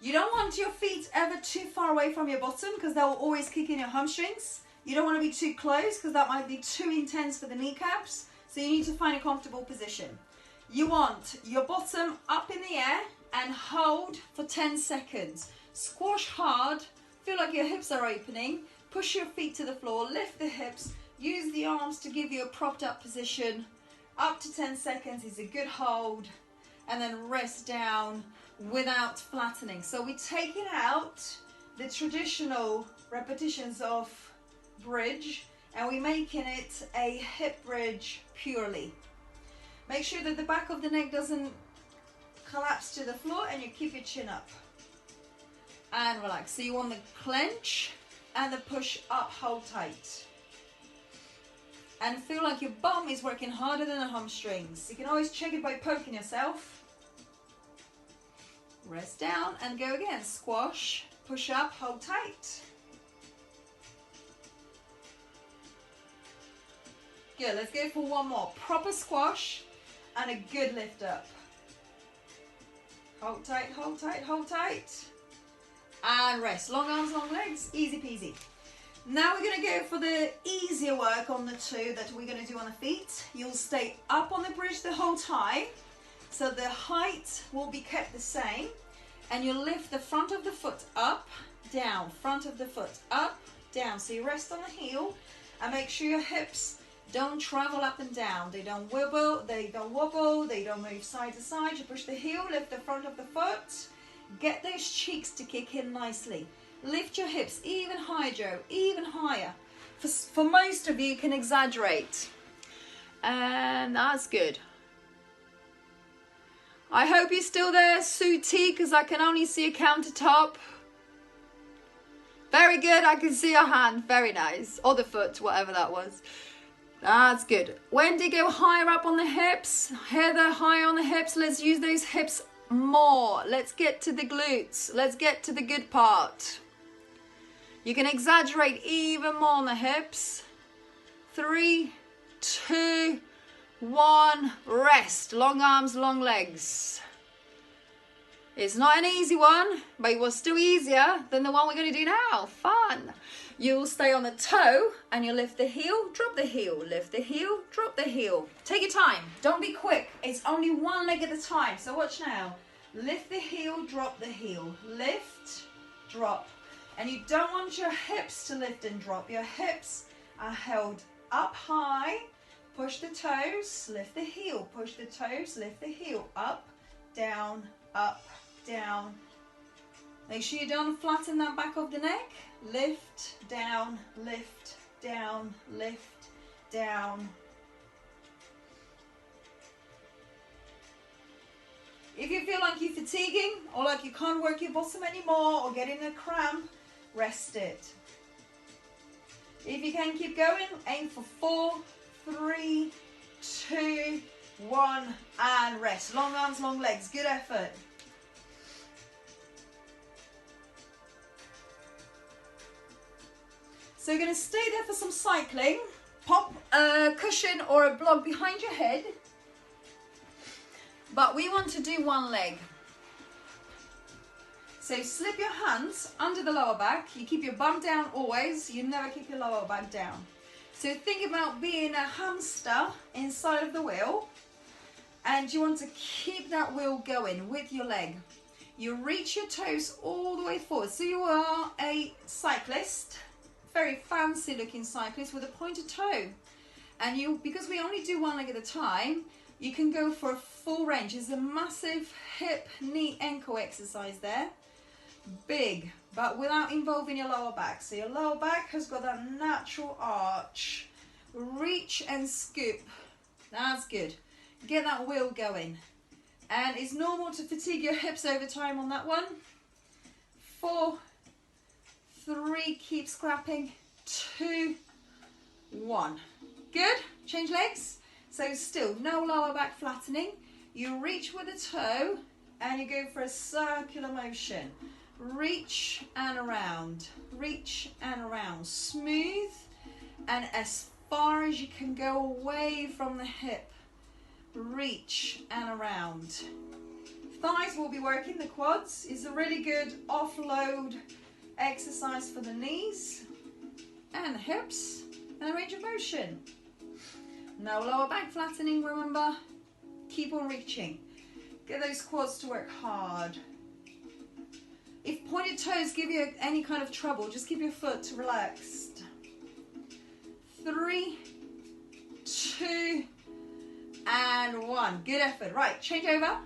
You don't want your feet ever too far away from your bottom because they'll always kick in your hamstrings. You don't want to be too close because that might be too intense for the kneecaps. So you need to find a comfortable position. You want your bottom up in the air and hold for 10 seconds. Squash hard, feel like your hips are opening. Push your feet to the floor, lift the hips, use the arms to give you a propped up position. Up to 10 seconds is a good hold. And then rest down without flattening. So we're taking out the traditional repetitions of bridge and we're making it a hip bridge purely. Make sure that the back of the neck doesn't collapse to the floor and you keep your chin up. And relax. So you want the clench and the push up, hold tight. And feel like your bum is working harder than the hamstrings. You can always check it by poking yourself. Rest down and go again. Squash, push up, hold tight. Good, let's go for one more. Proper squash and a good lift up. Hold tight, hold tight, hold tight. And rest. Long arms, long legs, easy peasy. Now we're going to go for the easier work on the two that we're going to do on the feet. You'll stay up on the bridge the whole time. So the height will be kept the same. And you lift the front of the foot up, down, front of the foot up, down. So you rest on the heel and make sure your hips don't travel up and down. They don't wobble, they don't move side to side. You push the heel, lift the front of the foot. Get those cheeks to kick in nicely. Lift your hips even higher, Joe, even higher. For most of you can exaggerate. And that's good. I hope you're still there, Sue T, because I can only see a countertop. Very good, I can see your hand. Very nice. Or the foot, whatever that was. That's good. Wendy, go higher up on the hips. Heather, higher on the hips. Let's use those hips more. Let's get to the glutes. Let's get to the good part. You can exaggerate even more on the hips. 3, 2, 1, rest. Long arms, long legs. It's not an easy one, but it was still easier than the one we're going to do now. Fun. You'll stay on the toe and you lift the heel, drop the heel, lift the heel, drop the heel. Take your time. Don't be quick. It's only one leg at a time. So watch now. Lift the heel, drop the heel. Lift, drop. And you don't want your hips to lift and drop. Your hips are held up high. Push the toes, lift the heel. Push the toes, lift the heel. Up, down, down. Make sure you don't flatten that back of the neck. Lift, down, lift, down, lift, down. If you feel like you're fatiguing or like you can't work your bottom anymore or getting a cramp, rest it. If you can keep going, aim for 4, 3, 2, 1, and rest. Long arms, long legs. Good effort. So you're going to stay there for some cycling. Pop a cushion or a block behind your head. But we want to do one leg. So slip your hands under the lower back. You keep your bum down always. You never keep your lower back down. So think about being a hamster inside of the wheel. And you want to keep that wheel going with your leg. You reach your toes all the way forward. So you are a cyclist. Very fancy looking cyclist with a pointed toe. And you, because we only do one leg at a time, you can go for a full range. There's a massive hip, knee, ankle exercise there. Big, but without involving your lower back. So your lower back has got that natural arch. Reach and scoop. That's good. Get that wheel going. And it's normal to fatigue your hips over time on that one. 4, 3, keep scrapping. 2, 1. Good. Change legs. So still no lower back flattening. You reach with the toe and you go for a circular motion. Reach and around, smooth and as far as you can go away from the hip. Reach and around. Thighs will be working, the quads is a really good offload exercise for the knees and the hips and the range of motion. No lower back flattening, remember, keep on reaching. Get those quads to work hard. If pointed toes give you any kind of trouble, just keep your foot relaxed. 3, 2, and 1. Good effort. Right, change over.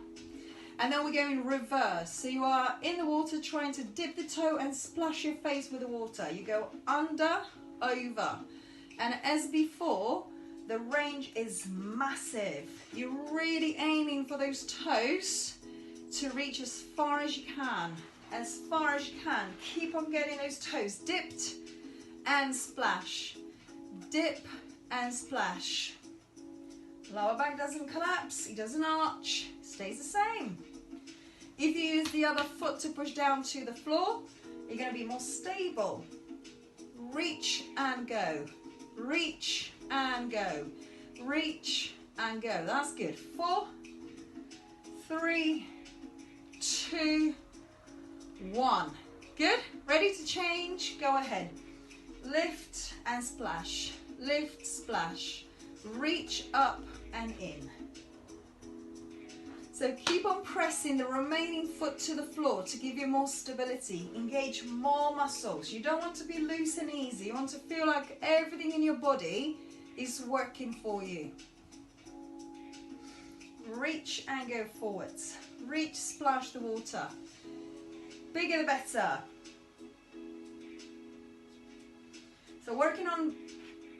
And then we go in reverse. So you are in the water trying to dip the toe and splash your face with the water. You go under, over. And as before, the range is massive. You're really aiming for those toes to reach as far as you can. As far as you can. Keep on getting those toes dipped and splash. Dip and splash. Lower back doesn't collapse, it doesn't arch, stays the same. If you use the other foot to push down to the floor, you're going to be more stable. Reach and go. Reach and go. Reach and go. That's good. 4, 3, 2, 1. Good. Ready to change? Go ahead. Lift and splash. Lift, splash. Reach up and in. So keep on pressing the remaining foot to the floor to give you more stability. Engage more muscles. You don't want to be loose and easy. You want to feel like everything in your body is working for you. Reach and go forwards. Reach, splash the water. Bigger the better. So working on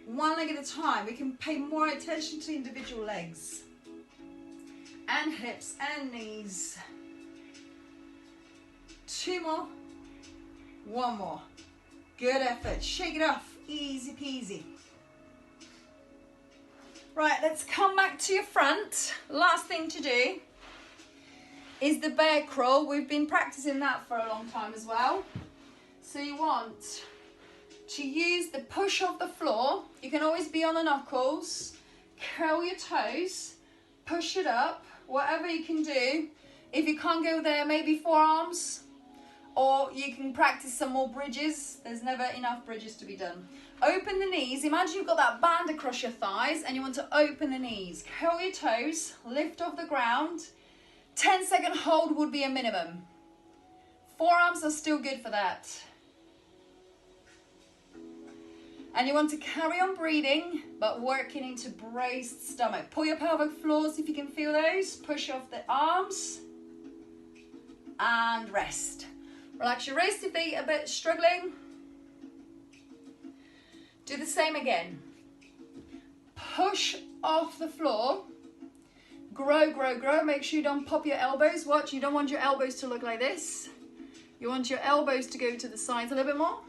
one leg at a time, we can pay more attention to individual legs and hips and knees. 2 more, 1 more. Good effort. Shake it off. Easy peasy. Right, let's come back to your front. Last thing to do is the bear crawl. We've been practicing that for a long time as well. So you want to use the push of the floor. You can always be on the knuckles. Curl your toes. Push it up. Whatever you can do. If you can't go there, maybe forearms. Or you can practice some more bridges. There's never enough bridges to be done. Open the knees. Imagine you've got that band across your thighs and you want to open the knees. Curl your toes. Lift off the ground. 10-second hold would be a minimum. Forearms are still good for that. And you want to carry on breathing, but working into braced stomach. Pull your pelvic floors if you can feel those. Push off the arms. And rest. Relax your wrist if they're a bit struggling. Do the same again. Push off the floor. Grow, grow, grow. Make sure you don't pop your elbows. Watch, you don't want your elbows to look like this. You want your elbows to go to the sides a little bit more.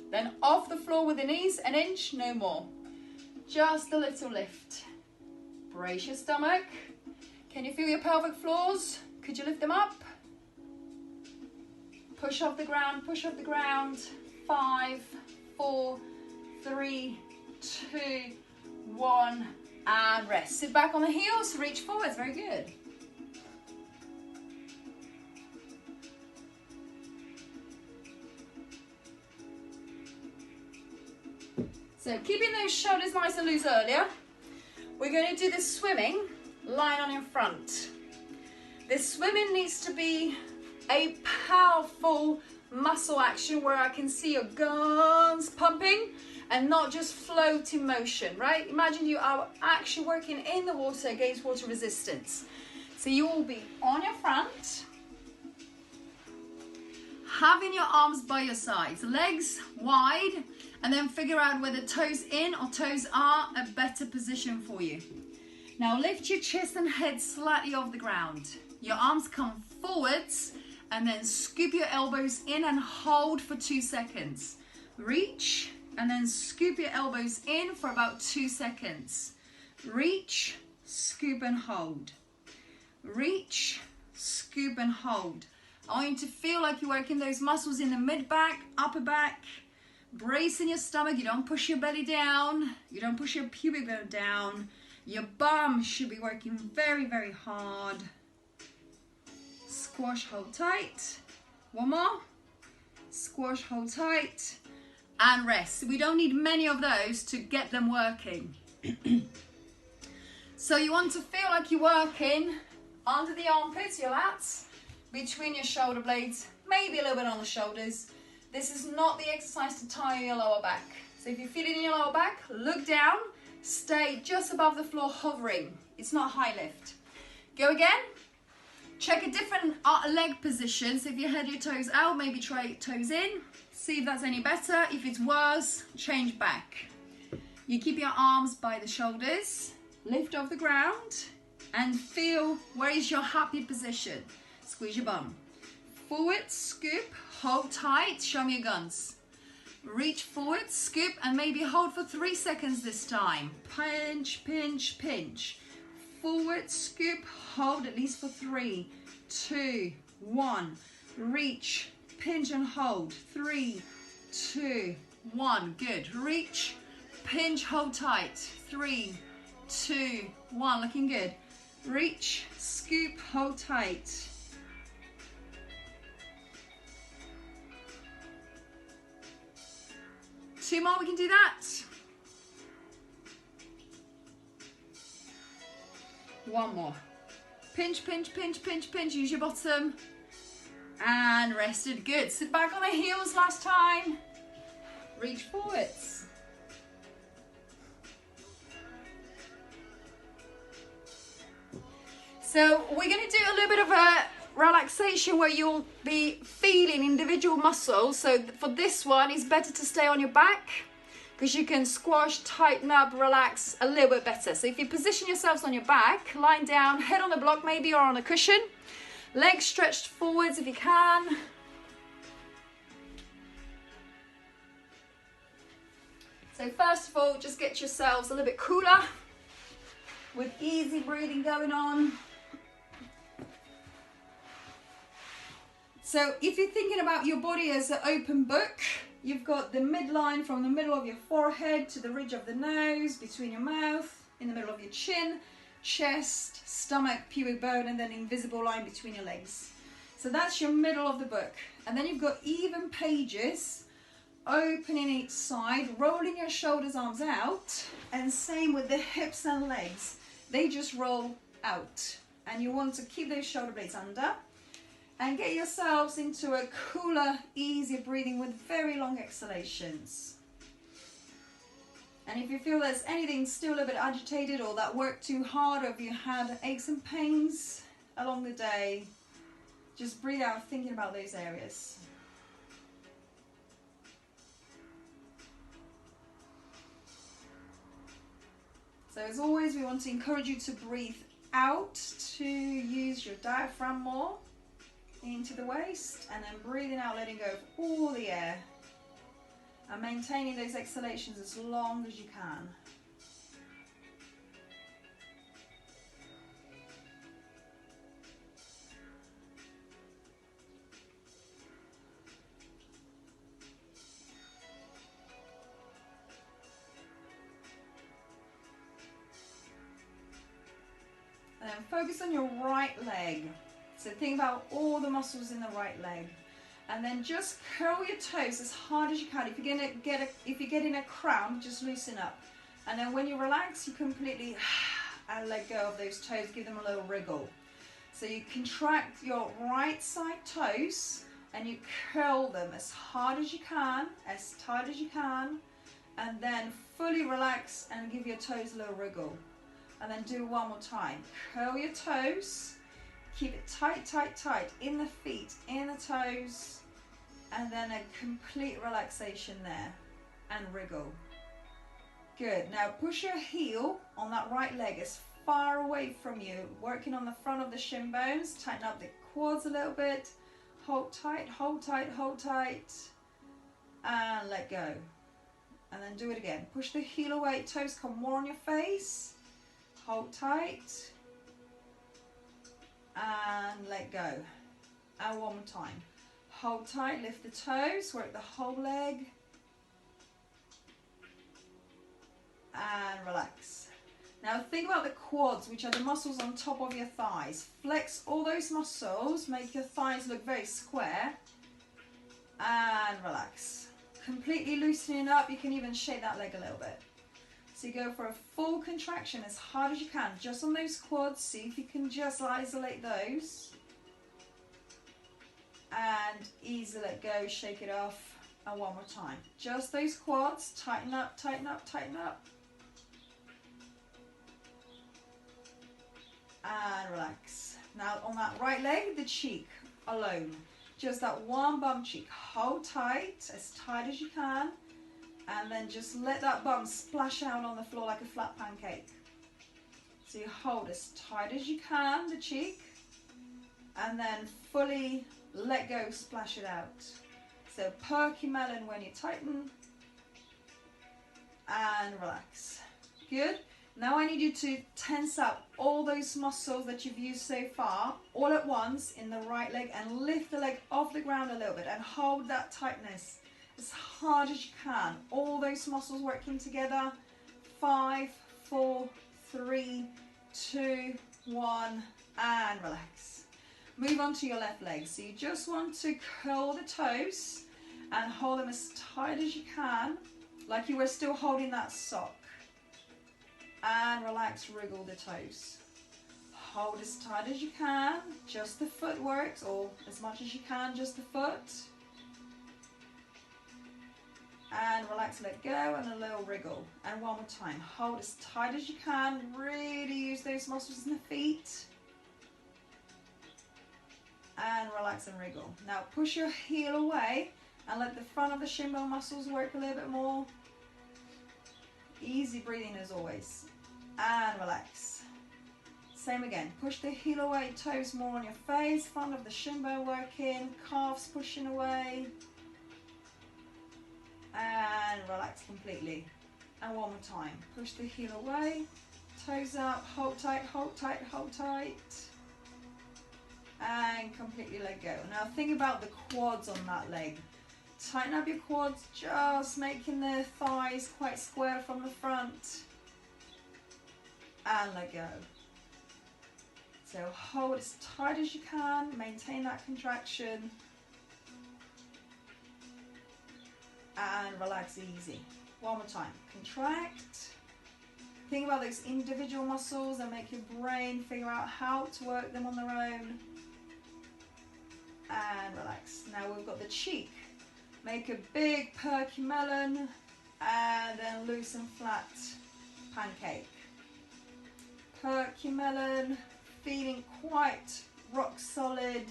Then off the floor with the knees, 1 inch, no more. Just a little lift. Brace your stomach. Can you feel your pelvic floors? Could you lift them up? Push off the ground, push off the ground. 5, 4, 3, 2, 1, and rest. Sit back on the heels, reach forwards, very good. So keeping those shoulders nice and loose earlier, we're going to do the swimming, lying on in front. This swimming needs to be a powerful muscle action where I can see your guns pumping and not just floating motion, right? Imagine you are actually working in the water against water resistance. So you will be on your front, having your arms by your sides, legs wide, and then figure out whether toes in or toes are a better position for you. Now lift your chest and head slightly off the ground. Your arms come forwards and then scoop your elbows in and hold for 2 seconds. Reach and then scoop your elbows in for about 2 seconds. Reach, scoop and hold. reach, scoop and hold. I want you to feel like you're working those muscles in the mid back, upper back, bracing your stomach. You don't push your belly down, you don't push your pubic bone down. Your bum should be working very, very hard. Squash, hold tight. One more. Squash, hold tight, and rest. We don't need many of those to get them working. So you want to feel like you're working under the armpits, your lats, between your shoulder blades, maybe a little bit on the shoulders. This is not the exercise to tire your lower back. So if you feel it in your lower back, look down, stay just above the floor hovering. It's not high lift. Go again. Check a different leg position. So if you had your toes out, maybe try toes in. See if that's any better. If it's worse, change back. You keep your arms by the shoulders, lift off the ground, and feel where is your happy position. Squeeze your bum. Forward, scoop, hold tight, show me your guns. Reach forward, scoop, and maybe hold for 3 seconds this time. Pinch, pinch, pinch. Forward, scoop, hold at least for 3, 2, 1. Reach, pinch and hold. 3, 2, 1. Good. Reach, pinch, hold tight. 3, 2, 1. Looking good. Reach, scoop, hold tight. Two more, we can do that. One more. Pinch, pinch, pinch, pinch, pinch. Use your bottom. And rested. Good. Sit back on the heels last time. Reach forwards. So we're going to do a little bit of a relaxation where you'll be feeling individual muscles. So for this one, it's better to stay on your back because you can squash, tighten up, relax a little bit better. So if you position yourselves on your back, lying down, head on the block maybe or on a cushion, legs stretched forwards if you can. So first of all, just get yourselves a little bit cooler with easy breathing going on. So if you're thinking about your body as an open book, you've got the midline from the middle of your forehead to the ridge of the nose, between your mouth, in the middle of your chin, chest, stomach, pubic bone, and then invisible line between your legs. So that's your middle of the book. And then you've got even pages, opening each side, rolling your shoulders, arms out, and same with the hips and legs. They just roll out. And you want to keep those shoulder blades under. And get yourselves into a cooler, easier breathing with very long exhalations. And if you feel there's anything still a little bit agitated or that worked too hard or if you had aches and pains along the day, just breathe out thinking about those areas. So as always, we want to encourage you to breathe out, to use your diaphragm more into the waist, and then breathing out, letting go of all the air and maintaining those exhalations as long as you can. And then focus on your right leg. So think about all the muscles in the right leg, and then just curl your toes as hard as you can. If you're getting a cramp, just loosen up, and then when you relax, you completely and let go of those toes. Give them a little wriggle. So you contract your right side toes and you curl them as hard as you can, as tight as you can, and then fully relax and give your toes a little wriggle. And then do one more time. Curl your toes. Keep it tight, tight, tight in the feet, in the toes, and then a complete relaxation there, and wriggle. Good. Now push your heel on that right leg as far away from you, working on the front of the shin bones. Tighten up the quads a little bit. Hold tight, hold tight, hold tight, and let go. And then do it again. Push the heel away, toes come more on your face. Hold tight. and let go. And one more time. Hold tight, lift the toes, work the whole leg. And relax. Now think about the quads, which are the muscles on top of your thighs. Flex all those muscles, make your thighs look very square. And relax. Completely loosening up, you can even shake that leg a little bit. So you go for a full contraction as hard as you can, just on those quads. See if you can just isolate those. And easily let go, shake it off. And one more time. Just those quads, tighten up, tighten up, tighten up. And relax. Now on that right leg, the cheek alone. Just that one bum cheek. Hold tight as you can. And then just let that bum splash out on the floor like a flat pancake. So you hold as tight as you can, the cheek. And then fully let go, splash it out. So perky melon when you tighten. And relax. Good. Now I need you to tense up all those muscles that you've used so far, all at once in the right leg, and lift the leg off the ground a little bit and hold that tightness as hard as you can. All those muscles working together. 5, 4, 3, 2, 1, and relax. Move on to your left leg. So you just want to curl the toes and hold them as tight as you can, like you were still holding that sock. And relax, wriggle the toes. Hold as tight as you can, just the foot works, or as much as you can, just the foot. And relax, let go, and a little wriggle. And one more time, hold as tight as you can, really use those muscles in the feet. And relax and wriggle. Now push your heel away and let the front of the shin bone muscles work a little bit more. Easy breathing as always. And relax. Same again. Push the heel away, toes more on your face, front of the shin bone working, calves pushing away. And relax completely. And one more time. Push the heel away, toes up, hold tight, hold tight, hold tight. And completely let go. Now think about the quads on that leg. Tighten up your quads, just making the thighs quite square from the front. And let go. So hold as tight as you can, maintain that contraction. And relax easy. One more time. Contract. Think about those individual muscles and make your brain figure out how to work them on their own. And relax. Now we've got the cheek. Make a big perky melon and then loose and flat pancake. Perky melon, feeling quite rock solid.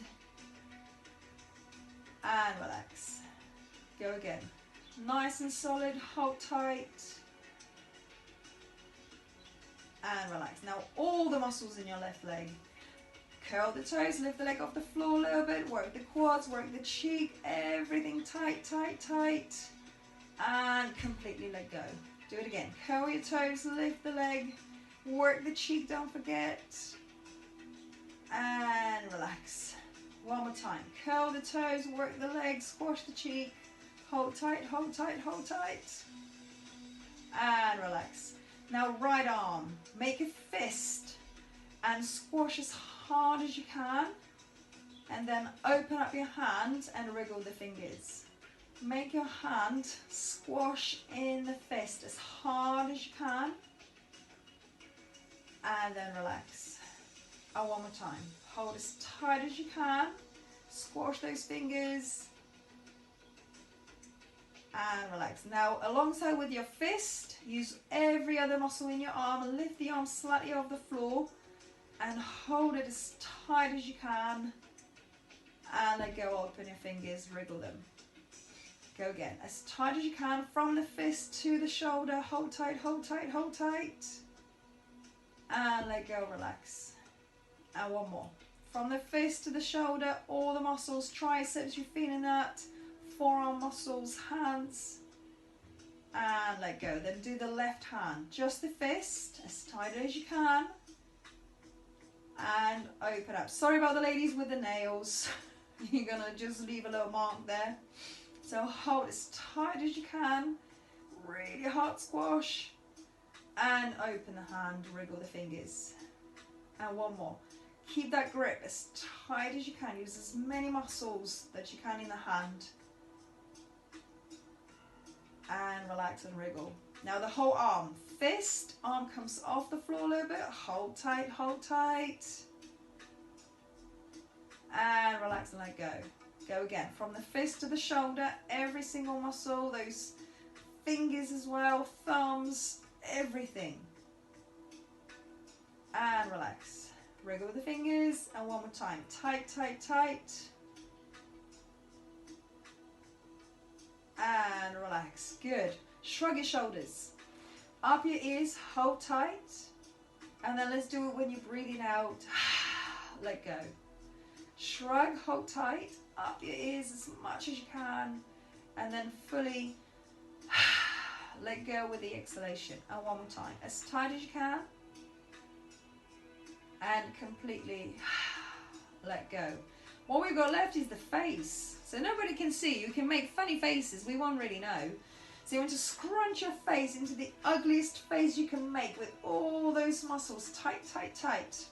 And relax. Go again. Nice and solid, hold tight. And relax. Now all the muscles in your left leg. Curl the toes, lift the leg off the floor a little bit, work the quads, work the cheek, everything tight, tight, tight. And completely let go. Do it again. Curl your toes, lift the leg, work the cheek, don't forget. And relax. One more time. Curl the toes, work the leg, squash the cheek. Hold tight, hold tight, hold tight. And relax. Now right arm. Make a fist and squash as hard as you can. And then open up your hand and wriggle the fingers. Make your hand squash in the fist as hard as you can. And then relax. And one more time. Hold as tight as you can. Squash those fingers. And relax. Now alongside with your fist, use every other muscle in your arm and lift the arm slightly off the floor and hold it as tight as you can. And let go, open your fingers, wriggle them. Go again, as tight as you can from the fist to the shoulder. Hold tight, hold tight, hold tight. And let go, relax. And one more. From the fist to the shoulder, all the muscles, triceps, you're feeling that. Forearm muscles, hands. And let go. Then do the left hand. Just the fist, as tight as you can. and open up. Sorry about the ladies with the nails. You're gonna just leave a little mark there. So hold as tight as you can, really hard squash, and open the hand, wriggle the fingers. And one more. Keep that grip as tight as you can. Use as many muscles that you can in the hand. And relax and wriggle. Now the whole arm. Fist, arm comes off the floor a little bit. Hold tight, hold tight. And relax and let go. Go again. From the fist to the shoulder, every single muscle, those fingers as well, thumbs, everything. And relax. Wriggle with the fingers, and one more time. Tight, tight, tight. And relax. Good. Shrug your shoulders. Up your ears, hold tight. And then let's do it when you're breathing out. Let go. Shrug, hold tight. Up your ears as much as you can. And then fully let go with the exhalation. And one more time. As tight as you can. And completely let go. What we've got left is the face. So nobody can see. You can make funny faces. We won't really know. So you want to scrunch your face into the ugliest face you can make with all those muscles tight, tight, tight.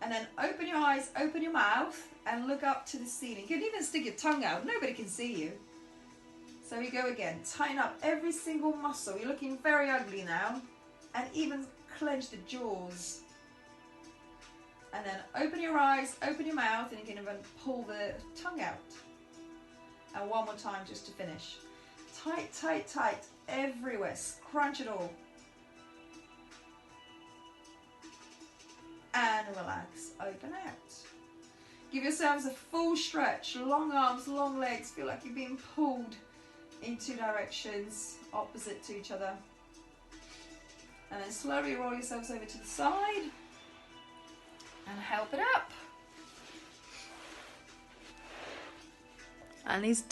And then open your eyes, open your mouth, and look up to the ceiling. You can even stick your tongue out. Nobody can see you. So we go again. Tighten up every single muscle. You're looking very ugly now. And even clench the jaws. And then open your eyes, open your mouth, and you can even pull the tongue out. And one more time just to finish. Tight, tight, tight, everywhere. Scrunch it all. And relax, open out. Give yourselves a full stretch. Long arms, long legs. Feel like you're being pulled in two directions, opposite to each other. And then slowly roll yourselves over to the side. And help it up. And he's done.